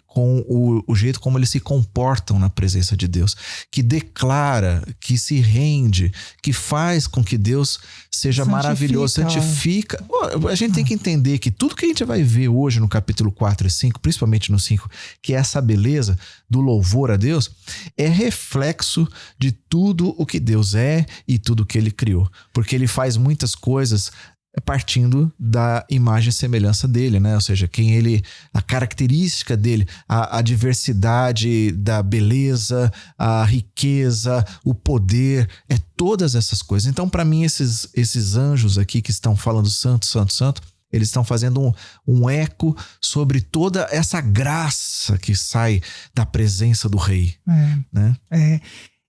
com o jeito como eles se comportam na presença de Deus, que declara, que se rende, que faz com que Deus seja maravilhoso, santifica. A gente tem que entender que tudo que a gente vai ver hoje no capítulo 4 e 5, principalmente no 5, que é essa beleza do louvor a Deus, é reflexo de tudo o que Deus é e tudo o que Ele criou. Porque Ele faz muitas coisas partindo da imagem e semelhança dele, né? Ou seja, a característica dele, a diversidade da beleza, a riqueza, o poder, todas essas coisas. Então, para mim, esses anjos aqui que estão falando santo, santo, santo, eles estão fazendo um eco sobre toda essa graça que sai da presença do rei. Né?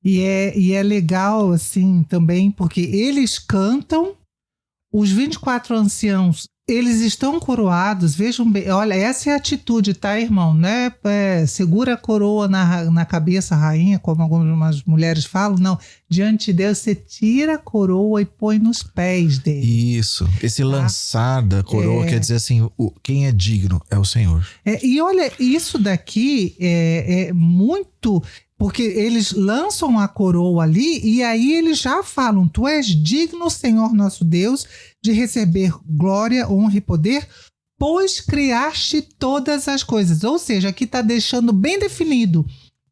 E é legal, assim, também, porque eles cantam. Os 24 anciãos, eles estão coroados, vejam bem, olha, essa é a atitude, tá, irmão? Né? Segura a coroa na cabeça, rainha, como algumas mulheres falam, não. Diante de Deus, você tira a coroa e põe nos pés dele. Isso, esse lançar da coroa quer dizer assim, quem é digno é o Senhor. E olha, isso daqui é muito... Porque eles lançam a coroa ali e aí eles já falam, tu és digno, Senhor nosso Deus, de receber glória, honra e poder, pois criaste todas as coisas. Ou seja, aqui está deixando bem definido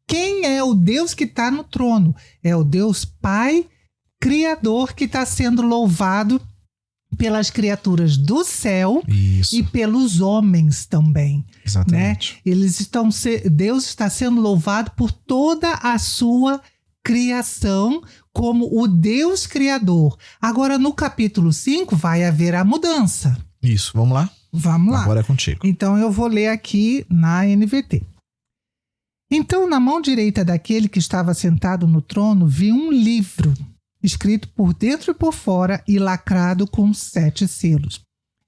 quem é o Deus que está no trono. É o Deus Pai, Criador, que está sendo louvado pelas criaturas do céu. Isso. E pelos homens também. Exatamente. Né? Deus está sendo louvado por toda a sua criação como o Deus Criador. Agora, no capítulo 5, vai haver a mudança. Isso, vamos lá? Vamos lá. Agora é contigo. Então, eu vou ler aqui na NVT. Então, na mão direita daquele que estava sentado no trono, vi um livro escrito por dentro e por fora e lacrado com 7 selos.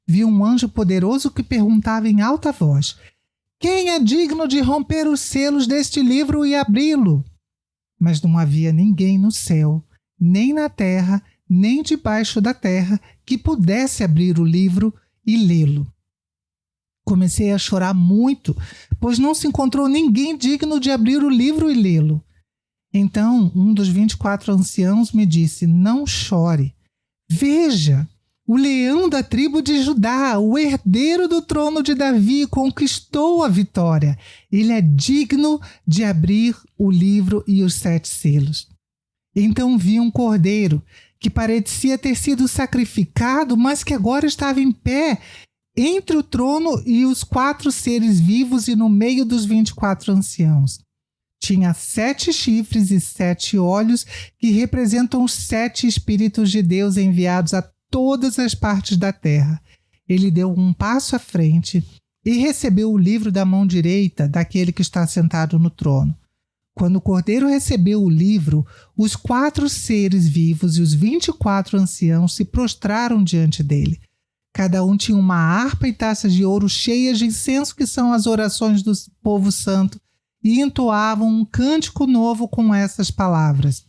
Vi um anjo poderoso que perguntava em alta voz: quem é digno de romper os selos deste livro e abri-lo? Mas não havia ninguém no céu, nem na terra, nem debaixo da terra, que pudesse abrir o livro e lê-lo. Comecei a chorar muito, pois não se encontrou ninguém digno de abrir o livro e lê-lo. Então um dos 24 anciãos me disse: não chore. Veja, o leão da tribo de Judá, o herdeiro do trono de Davi, conquistou a vitória. Ele é digno de abrir o livro e os 7 selos. Então vi um cordeiro que parecia ter sido sacrificado, mas que agora estava em pé entre o trono e os 4 seres vivos e no meio dos 24 anciãos. Tinha 7 chifres e 7 olhos que representam os 7 Espíritos de Deus enviados a todas as partes da terra. Ele deu um passo à frente e recebeu o livro da mão direita daquele que está sentado no trono. Quando o cordeiro recebeu o livro, os 4 seres vivos e os 24 anciãos se prostraram diante dele. Cada um tinha uma harpa e taças de ouro cheias de incenso, que são as orações do povo santo, e entoavam um cântico novo com essas palavras: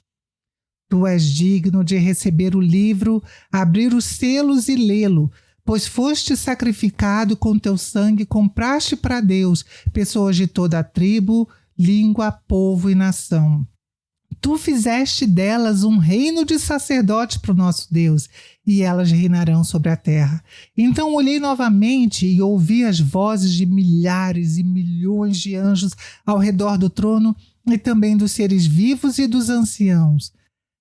Tu és digno de receber o livro, abrir os selos e lê-lo, pois foste sacrificado e com teu sangue compraste para Deus pessoas de toda a tribo, língua, povo e nação. Tu fizeste delas um reino de sacerdotes para o nosso Deus, e elas reinarão sobre a terra. Então olhei novamente e ouvi as vozes de milhares e milhões de anjos ao redor do trono e também dos seres vivos e dos anciãos.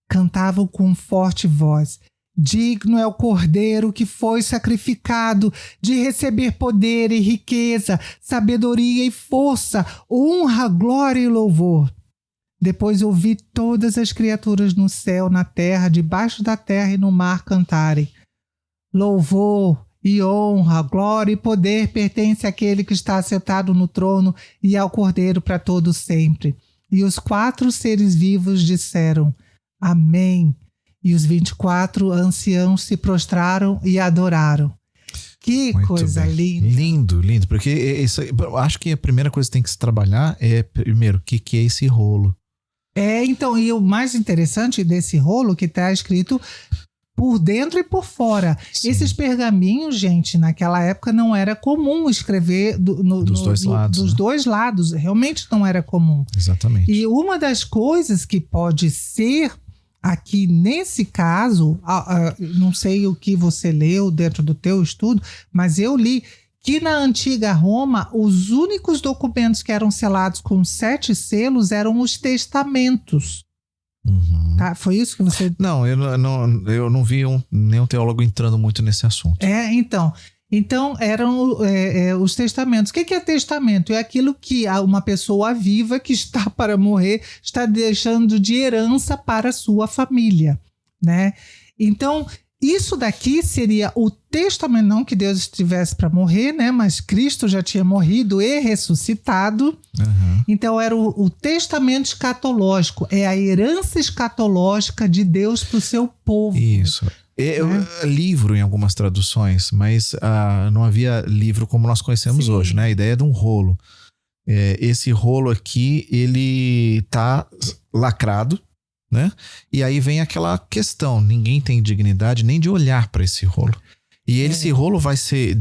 Cantavam com forte voz: Digno é o cordeiro que foi sacrificado de receber poder e riqueza, sabedoria e força, honra, glória e louvor. Depois ouvi todas as criaturas no céu, na terra, debaixo da terra e no mar cantarem: Louvor e honra, glória e poder pertence àquele que está sentado no trono e ao Cordeiro para todo sempre. E os 4 seres vivos disseram: Amém. E os 24 anciãos se prostraram e adoraram. Que muito coisa bem. Linda. Lindo, lindo. Porque eu acho que a primeira coisa que tem que se trabalhar é, primeiro, o que é esse rolo? Então, e o mais interessante desse rolo que está escrito por dentro e por fora. Sim. Esses pergaminhos, gente, naquela época não era comum escrever dos dois lados. Realmente não era comum. Exatamente. E uma das coisas que pode ser aqui nesse caso, não sei o que você leu dentro do teu estudo, mas eu li que na antiga Roma os únicos documentos que eram selados com 7 selos eram os testamentos. Uhum. Tá? Foi isso que você... Não, eu não vi nenhum teólogo entrando muito nesse assunto. Então eram os testamentos. O que é testamento? É aquilo que uma pessoa viva que está para morrer está deixando de herança para a sua família, né? Então, isso daqui seria o testamento, não que Deus estivesse para morrer, né? Mas Cristo já tinha morrido e ressuscitado. Uhum. Então era o testamento escatológico, é a herança escatológica de Deus para o seu povo. Isso. Livro em algumas traduções, mas não havia livro como nós conhecemos hoje, né? A ideia é de um rolo. Esse rolo aqui, ele tá lacrado, né? E aí vem aquela questão: ninguém tem dignidade nem de olhar para esse rolo. E esse rolo vai ser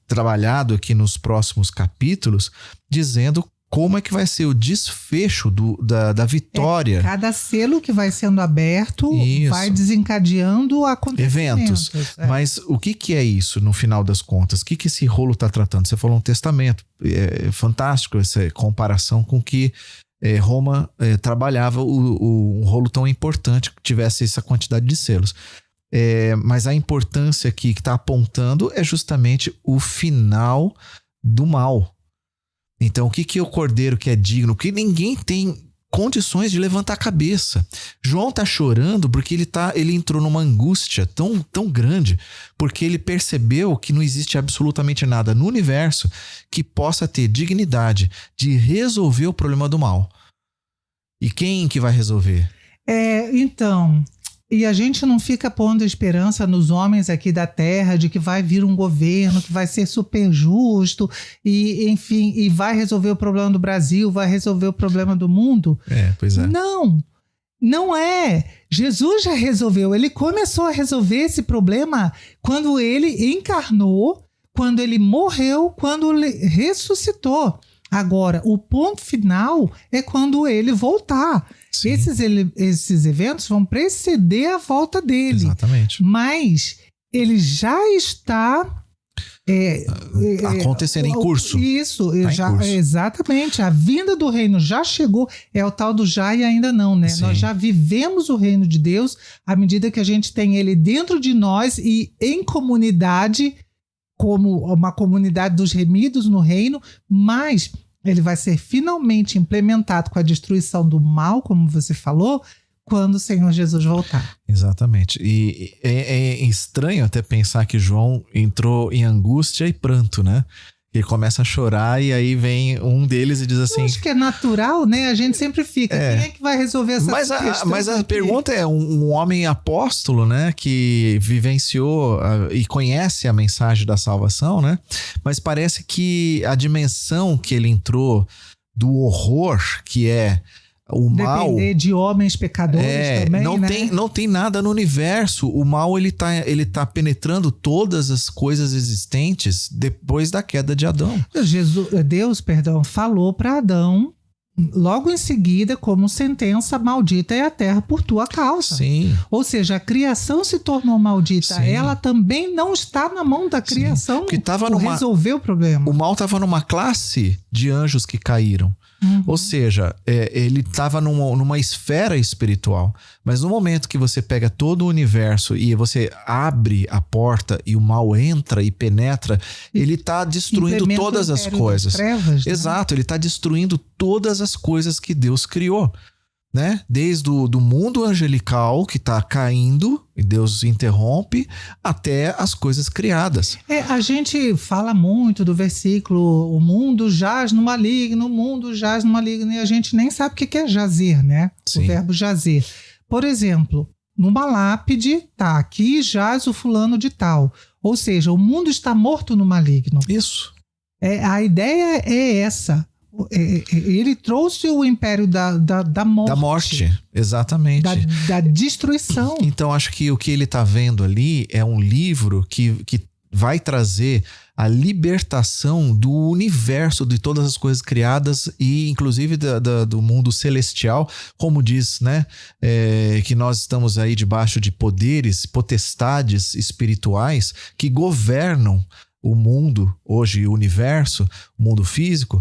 trabalhado aqui nos próximos capítulos, dizendo como é que vai ser o desfecho da vitória. Cada selo que vai sendo aberto vai desencadeando acontecimentos. Eventos. Mas o que é isso no final das contas? O que esse rolo está tratando? Você falou um testamento. É fantástico essa comparação com que Roma trabalhava um rolo tão importante que tivesse essa quantidade de selos. Mas a importância aqui que está apontando é justamente o final do mal. Então, o que é o cordeiro que é digno? Porque ninguém tem condições de levantar a cabeça. João está chorando porque ele entrou numa angústia tão grande, porque ele percebeu que não existe absolutamente nada no universo que possa ter dignidade de resolver o problema do mal. E quem que vai resolver? E a gente não fica pondo esperança nos homens aqui da terra de que vai vir um governo que vai ser super justo e, enfim, e vai resolver o problema do Brasil, vai resolver o problema do mundo. Pois é. Não é. Jesus já resolveu. Ele começou a resolver esse problema quando ele encarnou, quando ele morreu, quando ele ressuscitou. Agora, o ponto final é quando ele voltar. Esses eventos vão preceder a volta dele. Exatamente. Mas ele já está... acontecendo em curso. Isso, tá já, em curso. Exatamente. A vinda do reino já chegou, é o tal do já e ainda não, né? Sim. Nós já vivemos o reino de Deus à medida que a gente tem ele dentro de nós e em comunidade, como uma comunidade dos remidos no reino, mas ele vai ser finalmente implementado com a destruição do mal, como você falou, quando o Senhor Jesus voltar. Exatamente. E é estranho até pensar que João entrou em angústia e pranto, né? Ele começa a chorar e aí vem um deles e diz assim... Eu acho que é natural, né? A gente sempre fica, quem é que vai resolver essa questão? Mas a pergunta é um homem apóstolo, né? Que vivenciou e conhece a mensagem da salvação, né? Mas parece que a dimensão que ele entrou do horror, que é... o mal... Depender de homens pecadores também, não tem nada no universo. O mal, ele tá penetrando todas as coisas existentes depois da queda de Adão. Deus falou para Adão, logo em seguida, como sentença: maldita é a terra por tua causa. Sim. Ou seja, a criação se tornou maldita. Sim. Ela também não está na mão da criação resolver o problema. O mal estava numa classe de anjos que caíram. Ou seja, ele estava numa esfera espiritual. Mas no momento que você pega todo o universo e você abre a porta e o mal entra e penetra, ele está destruindo todas as coisas. Trevas, né? Exato, ele está destruindo todas as coisas que Deus criou. Né? Desde do mundo angelical que está caindo e Deus interrompe, até as coisas criadas. A gente fala muito do versículo: o mundo jaz no maligno, o mundo jaz no maligno, e a gente nem sabe o que é jazer, né? Sim. O verbo jazer. Por exemplo, numa lápide, tá, aqui jaz o fulano de tal. Ou seja, o mundo está morto no maligno. Isso. A ideia é essa. Ele trouxe o império da morte. Da morte, exatamente. Da destruição. Então, acho que o que ele está vendo ali é um livro que vai trazer a libertação do universo, de todas as coisas criadas e inclusive do mundo celestial, como diz, né? Que nós estamos aí debaixo de poderes, potestades espirituais que governam o mundo hoje, o universo, o mundo físico,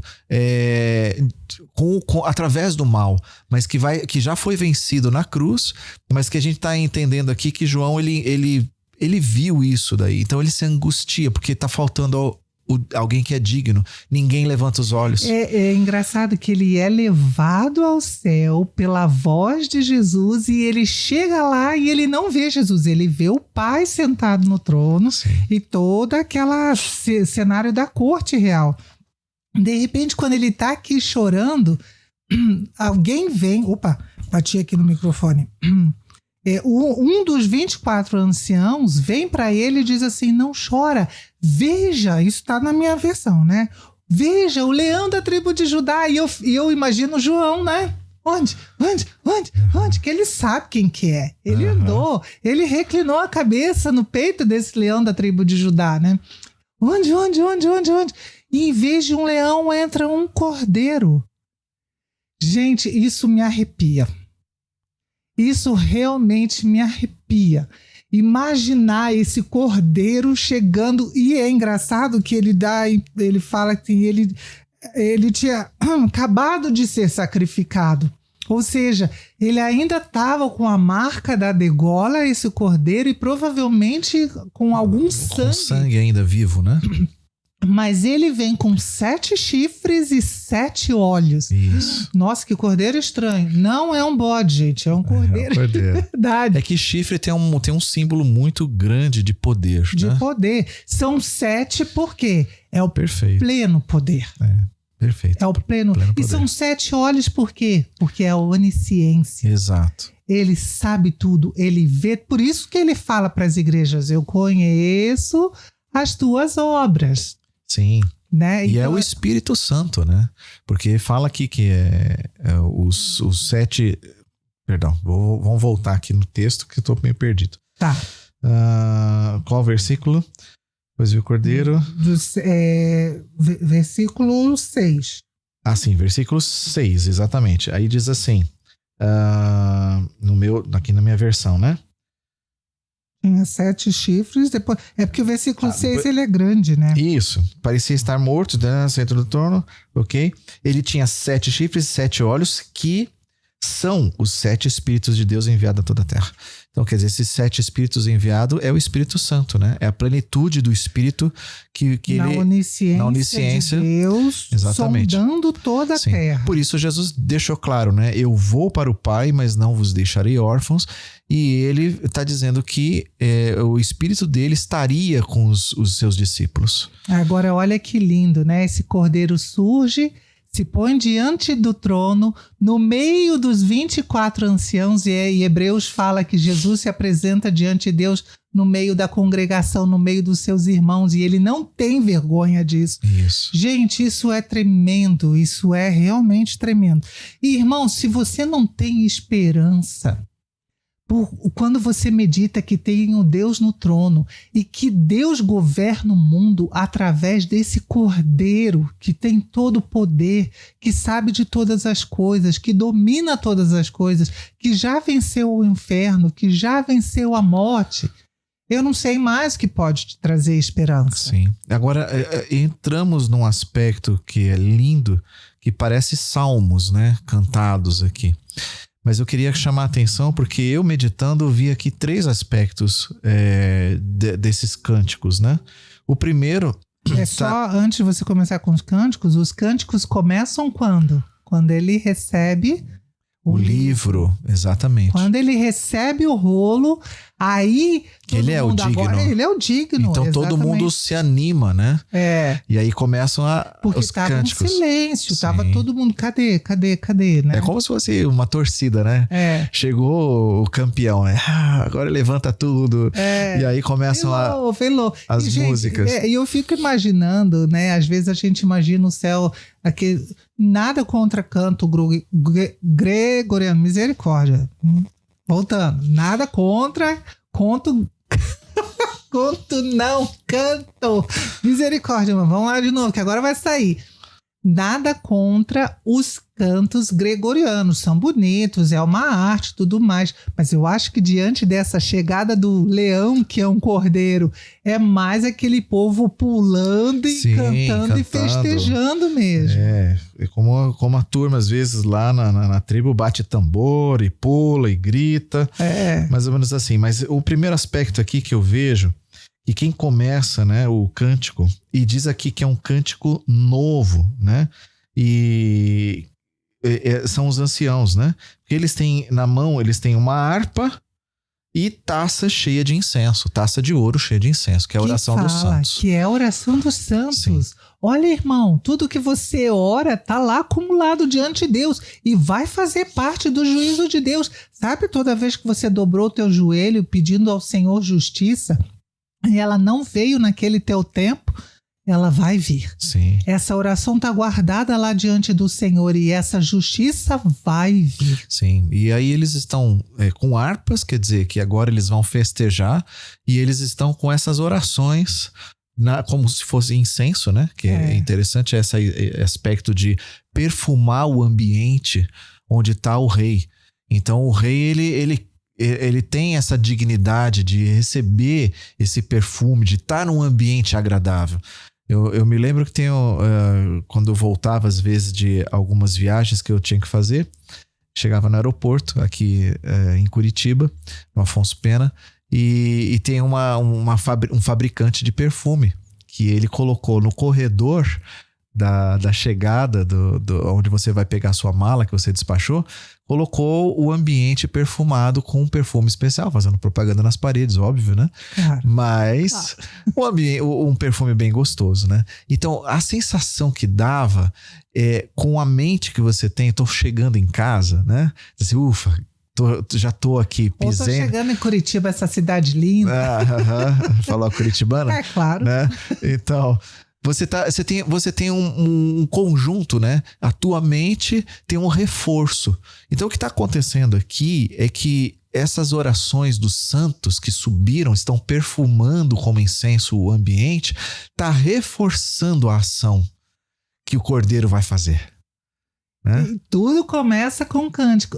através do mal, mas que já foi vencido na cruz, mas que a gente está entendendo aqui que João ele viu isso daí, então ele se angustia porque está faltando alguém que é digno, ninguém levanta os olhos. É engraçado que ele é levado ao céu pela voz de Jesus e ele chega lá e ele não vê Jesus, ele vê o Pai sentado no trono. Sim. E todo aquele cenário da corte real. De repente, quando ele tá aqui chorando, alguém vem... Opa, bati aqui no microfone. Um dos 24 anciãos vem para ele e diz assim: não chora, veja, isso está na minha versão, né? Veja, o leão da tribo de Judá. E eu imagino João, né? Onde? Que ele sabe quem que é. Ele andou, ele reclinou a cabeça no peito desse leão da tribo de Judá, né? Onde? E em vez de um leão entra um cordeiro. Gente, isso me arrepia. Isso realmente me arrepia. Imaginar esse cordeiro chegando, e é engraçado que ele fala que ele tinha acabado de ser sacrificado. Ou seja, ele ainda estava com a marca da degola, esse cordeiro, e provavelmente com algum sangue. Com sangue ainda vivo, né? Mas ele vem com 7 chifres e 7 olhos. Isso. Nossa, que cordeiro estranho. Não é um bode, gente. É um cordeiro. É um cordeiro. De verdade. É que chifre tem um símbolo muito grande de poder. De né? poder. São 7 porque é o Perfeito. Pleno poder. Perfeito. É o pleno poder. E são 7 olhos por quê? Porque é a onisciência. Exato. Ele sabe tudo. Ele vê. Por isso que ele fala para as igrejas: eu conheço as tuas obras. Sim. Né? E então, é o Espírito Santo, né? Porque fala aqui que os 7... Perdão, vamos voltar aqui no texto que eu tô meio perdido. Tá. Qual versículo? Pois viu o cordeiro. Versículo 6. Assim, versículo 6, exatamente. Aí diz assim, aqui na minha versão, né? Tinha 7 chifres, depois... É porque o versículo 6 ele é grande, né? Isso. Parecia estar morto, né, no centro do trono, ok? Ele tinha 7 chifres e 7 olhos, que são os 7 Espíritos de Deus enviados a toda a terra. Então, quer dizer, esses 7 Espíritos enviados é o Espírito Santo, né? É a plenitude do Espírito que na ele... onisciência de Deus, exatamente, sondando toda a terra. Por isso Jesus deixou claro, né? Eu vou para o Pai, mas não vos deixarei órfãos. E ele está dizendo que o Espírito dele estaria com os seus discípulos. Agora, olha que lindo, né? Esse cordeiro surge, se põe diante do trono, no meio dos 24 anciãos, e Hebreus fala que Jesus se apresenta diante de Deus no meio da congregação, no meio dos seus irmãos, e ele não tem vergonha disso. Isso. Gente, isso é tremendo, isso é realmente tremendo. E, irmão, se você não tem esperança, quando você medita que tem o Deus no trono e que Deus governa o mundo através desse cordeiro que tem todo o poder, que sabe de todas as coisas, que domina todas as coisas, que já venceu o inferno, que já venceu a morte, eu não sei mais o que pode te trazer esperança. Sim. Agora, entramos num aspecto que é lindo, que parece salmos, né? Cantados aqui. Mas eu queria chamar a atenção porque eu meditando vi aqui 3 aspectos desses cânticos, né? O primeiro... Só antes de você começar com os cânticos começam quando? Quando ele recebe... O livro, exatamente. Quando ele recebe o rolo, aí... Ele é o digno. Agora, ele é o digno, então exatamente. Todo mundo se anima, né? E aí começam porque os cânticos. Porque estava um silêncio, estava todo mundo, cadê, né? É como se fosse uma torcida, né? Chegou o campeão, né? Agora levanta tudo. E aí começam as músicas. E eu fico imaginando, né? Às vezes a gente imagina o céu... Nada contra canto gregoriano, misericórdia. Voltando, nada contra canto, misericórdia, mano. Vamos lá de novo, que agora vai sair. Nada contra os cantos gregorianos, são bonitos, é uma arte e tudo mais, mas eu acho que diante dessa chegada do leão, que é um cordeiro, é mais aquele povo pulando e cantando e festejando mesmo. É como a turma às vezes lá na tribo bate tambor e pula e grita, mais ou menos assim. Mas o primeiro aspecto aqui que eu vejo, e quem começa, né, o cântico, e diz aqui que é um cântico novo, né? E são os anciãos, né? Porque eles têm na mão, eles têm uma harpa e taça cheia de incenso, taça de ouro cheia de incenso, que é a oração dos santos. Que é a oração dos santos. Sim. Olha, irmão, tudo que você ora tá lá acumulado diante de Deus e vai fazer parte do juízo de Deus. Sabe, toda vez que você dobrou o teu joelho pedindo ao Senhor justiça, e ela não veio naquele teu tempo, ela vai vir. Sim. Essa oração está guardada lá diante do Senhor e essa justiça vai vir. Sim, e aí eles estão com harpas, quer dizer que agora eles vão festejar, e eles estão com essas orações como se fosse incenso, né? Que é interessante esse aspecto de perfumar o ambiente onde está o rei. Então o rei, ele tem essa dignidade de receber esse perfume, de estar num ambiente agradável. Eu me lembro que quando eu voltava às vezes de algumas viagens que eu tinha que fazer, chegava no aeroporto aqui em Curitiba, no Afonso Pena, e tem um fabricante de perfume que ele colocou no corredor da chegada onde você vai pegar a sua mala que você despachou, colocou o ambiente perfumado com um perfume especial, fazendo propaganda nas paredes, óbvio, né? Claro. Mas um perfume bem gostoso, né? Então, a sensação que dava com a mente que você tem, tô chegando em casa, né? Assim, ufa, já tô aqui pisando. Ou tô chegando em Curitiba, essa cidade linda. Falou a curitibana? É, claro. Né? Então... Você tem um conjunto, né? A tua mente tem um reforço. Então o que está acontecendo aqui é que essas orações dos santos que subiram, estão perfumando como incenso o ambiente, está reforçando a ação que o Cordeiro vai fazer. Né? Tudo começa com cântico.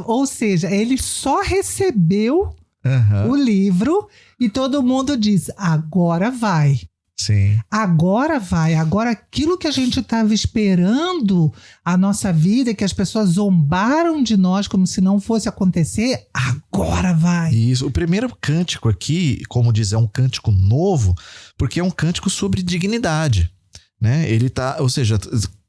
Ou seja, ele só recebeu o livro e todo mundo diz, agora vai. Sim. Agora vai. Agora aquilo que a gente estava esperando a nossa vida, que as pessoas zombaram de nós como se não fosse acontecer, agora vai. Isso. O primeiro cântico aqui, como diz, é um cântico novo, porque é um cântico sobre dignidade, né? Ele tá, ou seja,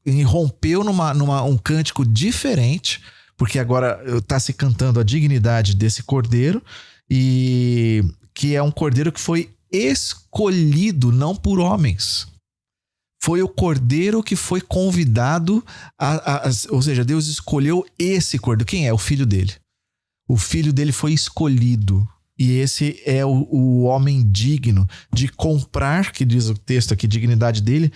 irrompeu um cântico diferente, porque agora está se cantando a dignidade desse cordeiro, e que é um cordeiro que foi escolhido não por homens. Foi o cordeiro que foi convidado ou seja, Deus escolheu esse cordeiro. Quem é? O filho dele. O filho dele foi escolhido. E esse é o homem digno de comprar, que diz o texto aqui, dignidade dele,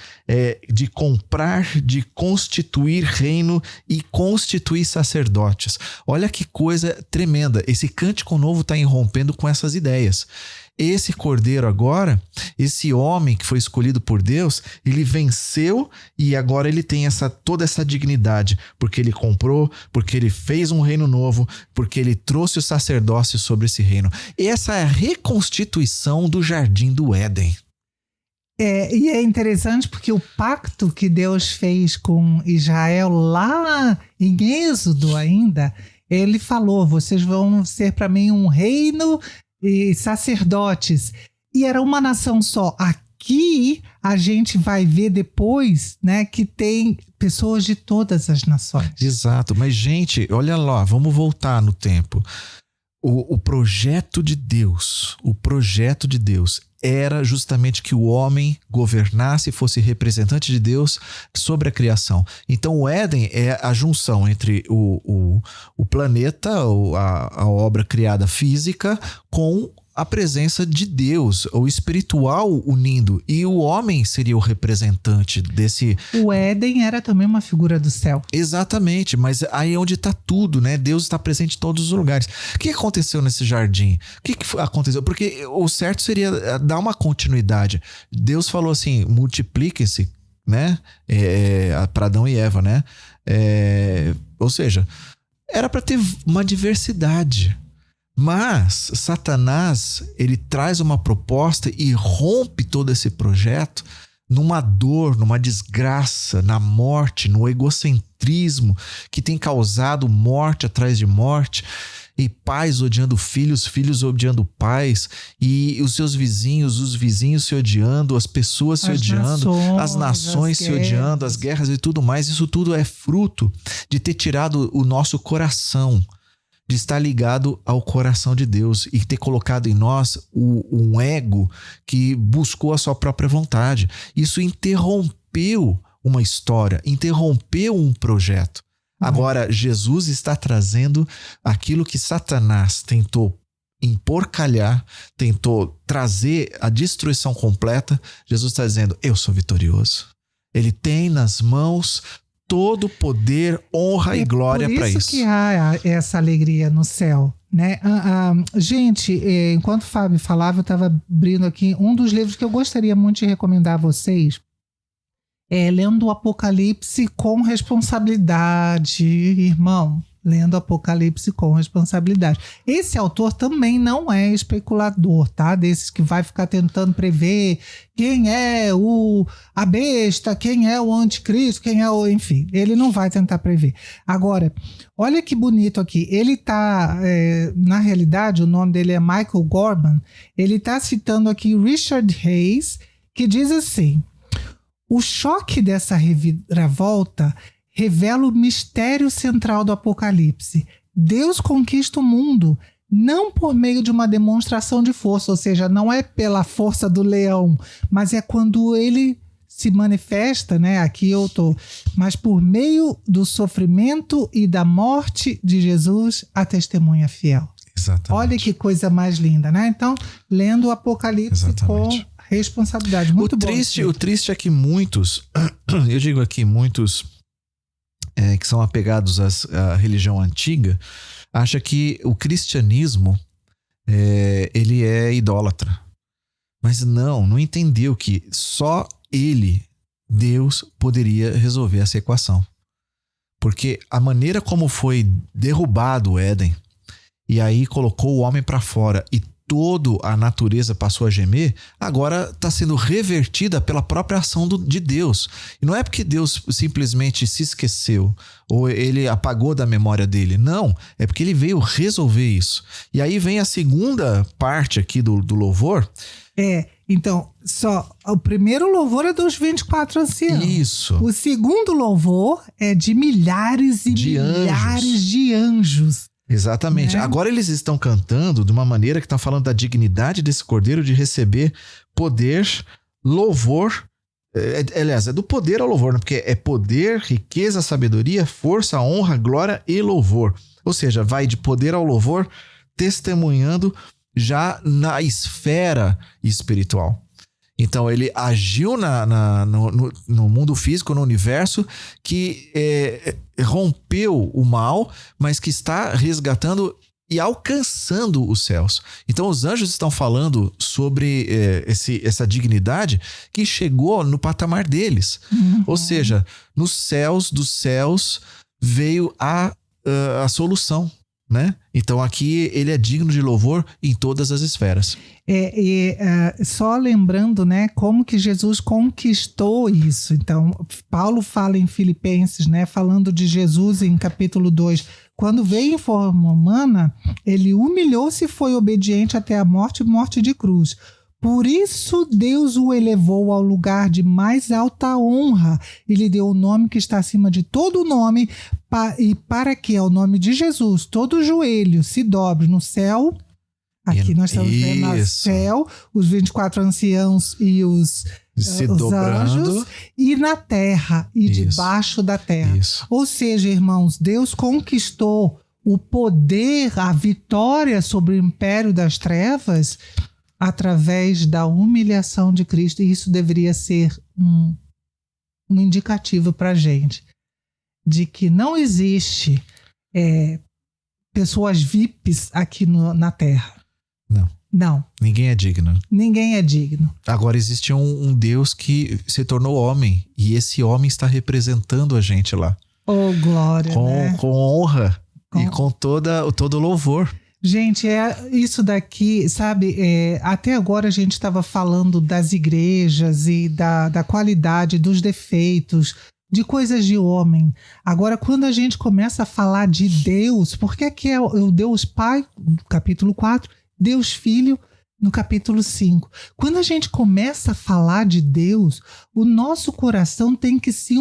de comprar, de constituir reino e constituir sacerdotes. Olha que coisa tremenda. Esse cântico novo está irrompendo com essas ideias. Esse cordeiro agora, esse homem que foi escolhido por Deus, ele venceu e agora ele tem toda essa dignidade, porque ele comprou, porque ele fez um reino novo, porque ele trouxe o sacerdócio sobre esse reino. Essa é a reconstituição do Jardim do Éden. E é interessante porque o pacto que Deus fez com Israel lá em Êxodo ainda, ele falou, vocês vão ser para mim um reino e sacerdotes, e era uma nação só. Aqui a gente vai ver depois, né, que tem pessoas de todas as nações. Exato, mas gente, olha lá, vamos voltar no tempo. O projeto de Deus era justamente que o homem governasse e fosse representante de Deus sobre a criação. Então o Éden é a junção entre o planeta, a obra criada física, com a presença de Deus, o espiritual unindo. E o homem seria o representante desse... O Éden era também uma figura do céu. Exatamente, mas aí é onde está tudo, né? Deus está presente em todos os lugares. O que aconteceu nesse jardim? O que aconteceu? Porque o certo seria dar uma continuidade. Deus falou assim, multipliquem-se, né? Para Adão e Eva, né? Ou seja, era para ter uma diversidade. Mas Satanás, ele traz uma proposta e rompe todo esse projeto numa dor, numa desgraça, na morte, no egocentrismo que tem causado morte atrás de morte, e pais odiando filhos, filhos odiando pais, e os seus vizinhos, os vizinhos se odiando, as pessoas se odiando, as nações se odiando, as guerras e tudo mais. Isso tudo é fruto de ter tirado o nosso coração, de estar ligado ao coração de Deus e ter colocado em nós um ego que buscou a sua própria vontade. Isso interrompeu uma história, interrompeu um projeto. Agora, Jesus está trazendo aquilo que Satanás tentou emporcalhar, tentou trazer a destruição completa. Jesus está dizendo, eu sou vitorioso. Ele tem nas mãos todo poder, honra e glória para isso. Por isso que há essa alegria no céu, né? Gente, enquanto o Fábio falava, eu estava abrindo aqui um dos livros que eu gostaria muito de recomendar a vocês. Lendo o Apocalipse com responsabilidade, irmão. Lendo o Apocalipse com responsabilidade. Esse autor também não é especulador, tá? Desses que vai ficar tentando prever quem é a besta, quem é o anticristo, quem é o... Enfim, ele não vai tentar prever. Agora, olha que bonito aqui. Ele tá... na realidade, o nome dele é Michael Gorman. Ele tá citando aqui Richard Hayes, que diz assim: o choque dessa reviravolta revela o mistério central do Apocalipse. Deus conquista o mundo, não por meio de uma demonstração de força, ou seja, não é pela força do leão, mas é quando ele se manifesta, né? Aqui eu tô, mas por meio do sofrimento e da morte de Jesus, a testemunha fiel. Exatamente. Olha que coisa mais linda, né? Então, lendo o Apocalipse com responsabilidade. Muito bom. O triste é que muitos, eu digo aqui, muitos que são apegados à religião antiga, acha que o cristianismo ele é idólatra. Mas não entendeu que só ele, Deus, poderia resolver essa equação. Porque a maneira como foi derrubado o Éden, e aí colocou o homem para fora e toda a natureza passou a gemer, agora está sendo revertida pela própria ação de Deus. E não é porque Deus simplesmente se esqueceu ou ele apagou da memória dele. Não, é porque ele veio resolver isso. E aí vem a segunda parte aqui do louvor. Então, o primeiro louvor é dos 24 anciãos. Isso. O segundo louvor é de milhares e milhares de anjos. Exatamente. Agora eles estão cantando de uma maneira que está falando da dignidade desse cordeiro de receber poder, louvor. Aliás, é do poder ao louvor, né? Porque é poder, riqueza, sabedoria, força, honra, glória e louvor. Ou seja, vai de poder ao louvor, testemunhando já na esfera espiritual. Então ele agiu no mundo físico, no universo, que rompeu o mal, mas que está resgatando e alcançando os céus. Então os anjos estão falando sobre essa dignidade que chegou no patamar deles. Ou seja, nos céus dos céus veio a solução. Né? Então aqui ele é digno de louvor em todas as esferas. Só lembrando, né, como que Jesus conquistou isso. Então Paulo fala em Filipenses, né, falando de Jesus em capítulo 2, quando veio em forma humana, ele humilhou-se e foi obediente até a morte de cruz. Por isso Deus o elevou ao lugar de mais alta honra e lhe deu o nome que está acima de todo nome, e para que ao nome de Jesus todo joelho se dobre no céu. Aqui nós estamos vendo no céu os 24 anciãos e os anjos, e na terra e debaixo da terra. Ou seja, irmãos, Deus conquistou o poder, a vitória sobre o império das trevas através da humilhação de Cristo. E isso deveria ser um indicativo para a gente de que não existe pessoas VIPs aqui na Terra. Não. Ninguém é digno. Ninguém é digno. Agora existe um Deus que se tornou homem e esse homem está representando a gente lá. Oh, glória, com honra e com todo louvor. Gente, isso daqui, sabe, até agora a gente estava falando das igrejas e da qualidade, dos defeitos, de coisas de homem. Agora, quando a gente começa a falar de Deus, porque aqui é o Deus Pai, capítulo 4, Deus Filho, no capítulo 5. Quando a gente começa a falar de Deus, o nosso coração tem que se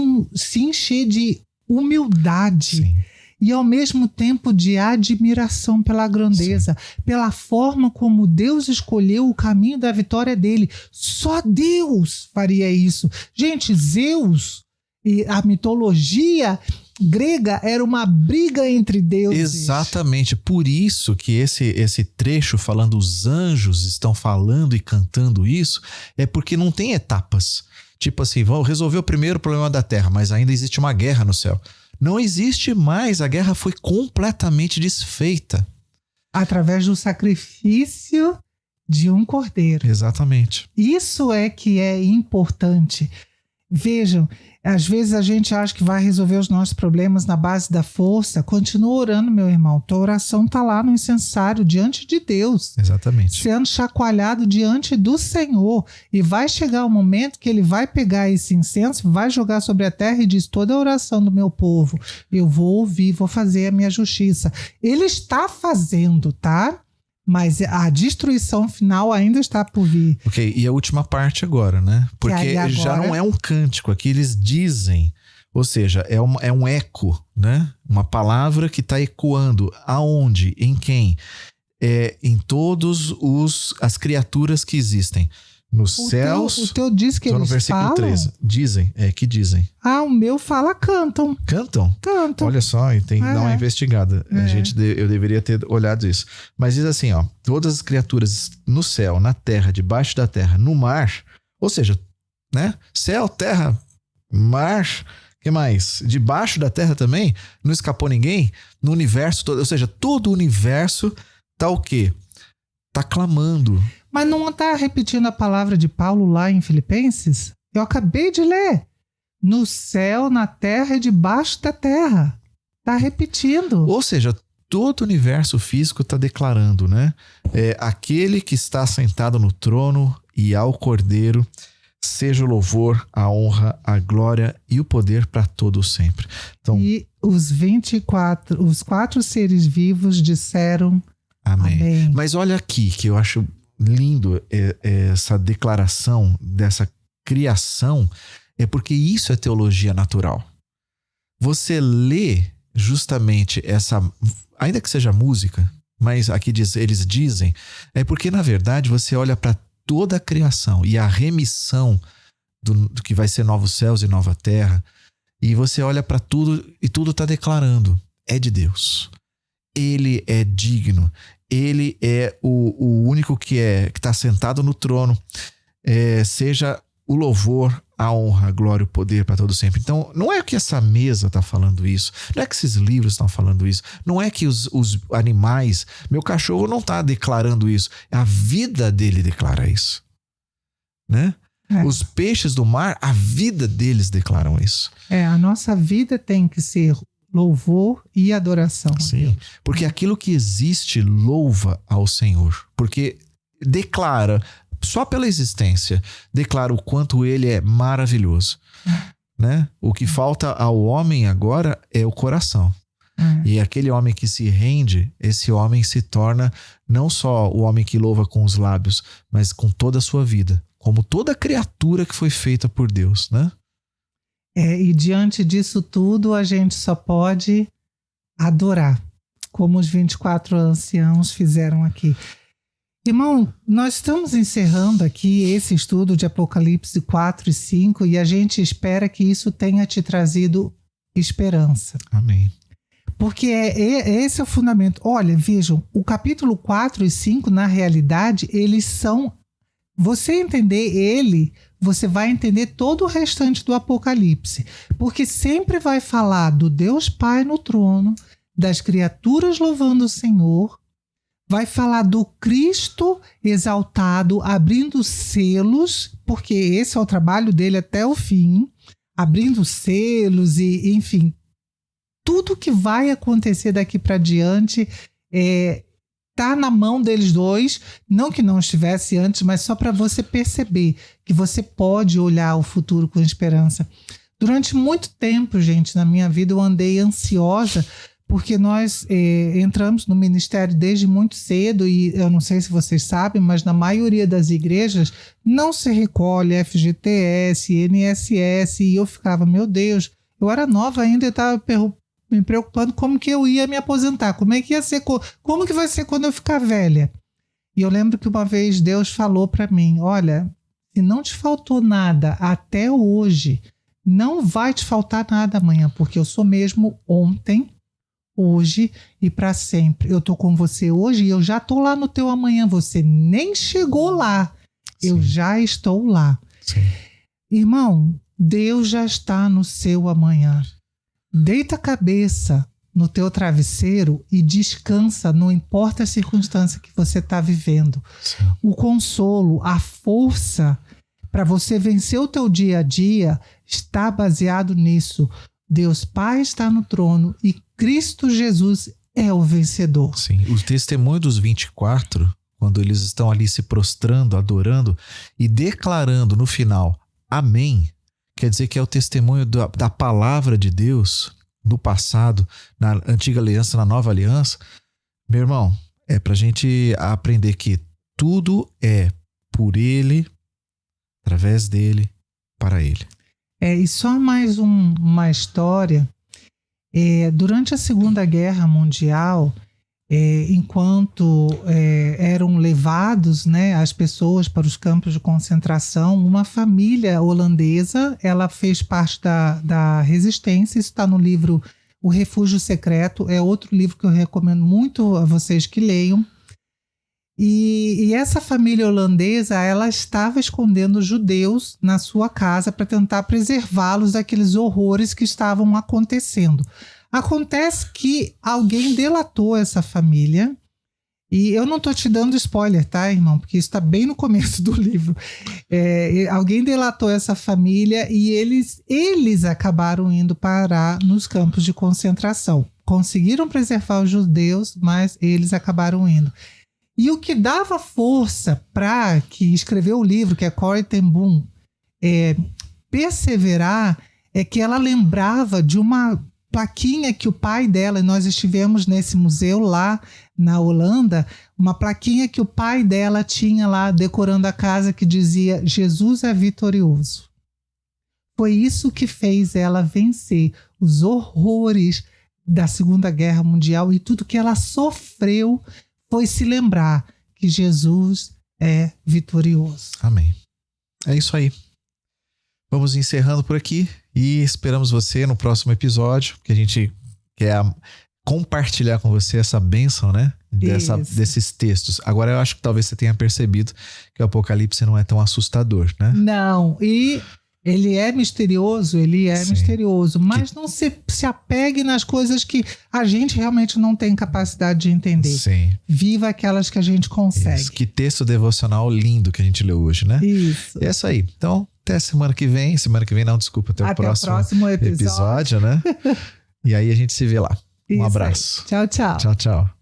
encher de humildade. Sim. E ao mesmo tempo de admiração pela grandeza, pela forma como Deus escolheu o caminho da vitória dele. Só Deus faria isso. Gente, Zeus e a mitologia grega era uma briga entre deuses. Exatamente, por isso que esse trecho falando os anjos estão falando e cantando isso, é porque não tem etapas. Tipo assim, vamos resolver o primeiro problema da terra, mas ainda existe uma guerra no céu. Não existe mais, a guerra foi completamente desfeita. Através do sacrifício de um cordeiro. Exatamente. Isso é que é importante. Vejam, às vezes a gente acha que vai resolver os nossos problemas na base da força. Continua orando, meu irmão. Tua oração está lá no incensário, diante de Deus. Exatamente. Sendo chacoalhado diante do Senhor. E vai chegar o momento que ele vai pegar esse incenso, vai jogar sobre a terra e diz: toda a oração do meu povo, eu vou ouvir, vou fazer a minha justiça. Ele está fazendo, tá? Mas a destruição final ainda está por vir. Ok, e a última parte agora, né? Porque agora, já não é um cântico, aqui eles dizem, ou seja, é um eco, né? Uma palavra que está ecoando. Aonde? Em quem? Em todos as criaturas que existem. Nos céus... O teu diz que eles no versículo falam? 13. Dizem, que dizem. O meu fala cantam. Cantam? Cantam. Olha só, tem que dar uma investigada. Eu deveria ter olhado isso. Mas diz assim, todas as criaturas no céu, na terra, debaixo da terra, no mar, ou seja, né? Céu, terra, mar, que mais? Debaixo da terra também, não escapou ninguém, no universo todo, ou seja, todo o universo tá o quê? Tá clamando. Mas não está repetindo a palavra de Paulo lá em Filipenses? Eu acabei de ler. no céu, na terra e debaixo da terra. Está repetindo. Ou seja, todo o universo físico está declarando, né? Aquele que está sentado no trono e ao Cordeiro, seja o louvor, a honra, a glória e o poder para todo sempre. Então, e os 4 seres vivos disseram amém. Mas olha aqui, que eu acho lindo essa declaração dessa criação, porque isso é teologia natural. Você lê justamente essa, ainda que seja música, mas aqui eles dizem, porque na verdade você olha para toda a criação e a remissão do que vai ser novos céus e nova terra, e você olha para tudo e tudo está declarando, é de Deus. Ele é digno, ele é o único que está sentado no trono, seja o louvor, a honra, a glória, o poder para todo sempre. Então, não é que essa mesa está falando isso, não é que esses livros estão falando isso, não é que os animais, meu cachorro não está declarando isso, a vida dele declara isso, né? Os peixes do mar, a vida deles declaram isso. A nossa vida tem que ser louvor e adoração. Sim, porque aquilo que existe louva ao Senhor, porque declara, só pela existência, declara o quanto ele é maravilhoso, né? O que falta ao homem agora é o coração. E aquele homem que se rende, esse homem se torna não só o homem que louva com os lábios, mas com toda a sua vida, como toda criatura que foi feita por Deus, né? E diante disso tudo, a gente só pode adorar, como os 24 anciãos fizeram aqui. Irmão, nós estamos encerrando aqui esse estudo de Apocalipse 4 e 5 e a gente espera que isso tenha te trazido esperança. Amém. Porque esse é o fundamento. Olha, vejam, o capítulo 4 e 5, na realidade, eles são... Você entender ele, você vai entender todo o restante do Apocalipse. Porque sempre vai falar do Deus Pai no trono, das criaturas louvando o Senhor, vai falar do Cristo exaltado, abrindo selos, porque esse é o trabalho dele até o fim, abrindo selos e, enfim, tudo que vai acontecer daqui para diante está na mão deles dois, não que não estivesse antes, mas só para você perceber que você pode olhar o futuro com esperança. Durante muito tempo, gente, na minha vida eu andei ansiosa, porque nós entramos no ministério desde muito cedo e eu não sei se vocês sabem, mas na maioria das igrejas não se recolhe FGTS, INSS, e eu ficava, meu Deus, eu era nova ainda, eu estava me preocupando como que eu ia me aposentar, como é que ia ser, como que vai ser quando eu ficar velha. E eu lembro que uma vez Deus falou para mim, olha, se não te faltou nada até hoje, não vai te faltar nada amanhã, porque eu sou mesmo ontem, hoje e para sempre. Eu tô com você hoje e eu já tô lá no teu amanhã. Você nem chegou lá. Sim. Eu já estou lá. Sim. Irmão, Deus já está no seu amanhã. Deita a cabeça no teu travesseiro e descansa, não importa a circunstância que você está vivendo. Sim. O consolo, a força para você vencer o teu dia a dia está baseado nisso. Deus Pai está no trono e Cristo Jesus é o vencedor. Sim, o testemunho dos 24, quando eles estão ali se prostrando, adorando e declarando no final, amém, quer dizer que é o testemunho da palavra de Deus no passado, na antiga aliança, na nova aliança. Meu irmão, é pra gente aprender que tudo é por Ele, através dele, para Ele. E só mais uma história. Durante a Segunda Guerra Mundial, enquanto eram levados, né, as pessoas para os campos de concentração, uma família holandesa, ela fez parte da resistência. Isso está no livro O Refúgio Secreto, é outro livro que eu recomendo muito a vocês que leiam. E essa família holandesa, ela estava escondendo judeus na sua casa para tentar preservá-los daqueles horrores que estavam acontecendo. Acontece que alguém delatou essa família, e eu não estou te dando spoiler, tá, irmão? Porque isso está bem no começo do livro. Alguém delatou essa família e eles acabaram indo parar nos campos de concentração. Conseguiram preservar os judeus, mas eles acabaram indo. E o que dava força para que escreveu o livro, que é Corrie ten Boom, perseverar, é que ela lembrava de uma plaquinha que o pai dela, e nós estivemos nesse museu lá na Holanda, uma plaquinha que o pai dela tinha lá decorando a casa que dizia: Jesus é vitorioso. Foi isso que fez ela vencer os horrores da Segunda Guerra Mundial, e tudo que ela sofreu foi se lembrar que Jesus é vitorioso. Amém. É isso aí. Vamos encerrando por aqui e esperamos você no próximo episódio, que a gente quer compartilhar com você essa bênção, né? Desses textos. Agora eu acho que talvez você tenha percebido que o Apocalipse não é tão assustador, né? Não, e ele é misterioso, mas não se apegue nas coisas que a gente realmente não tem capacidade de entender. Sim. Viva aquelas que a gente consegue. Isso. Que texto devocional lindo que a gente leu hoje, né? Isso. E é isso aí. Então, até semana que vem. Semana que vem não, desculpa. Até o próximo episódio, né? E aí a gente se vê lá. Um abraço. Aí. Tchau, tchau. Tchau, tchau.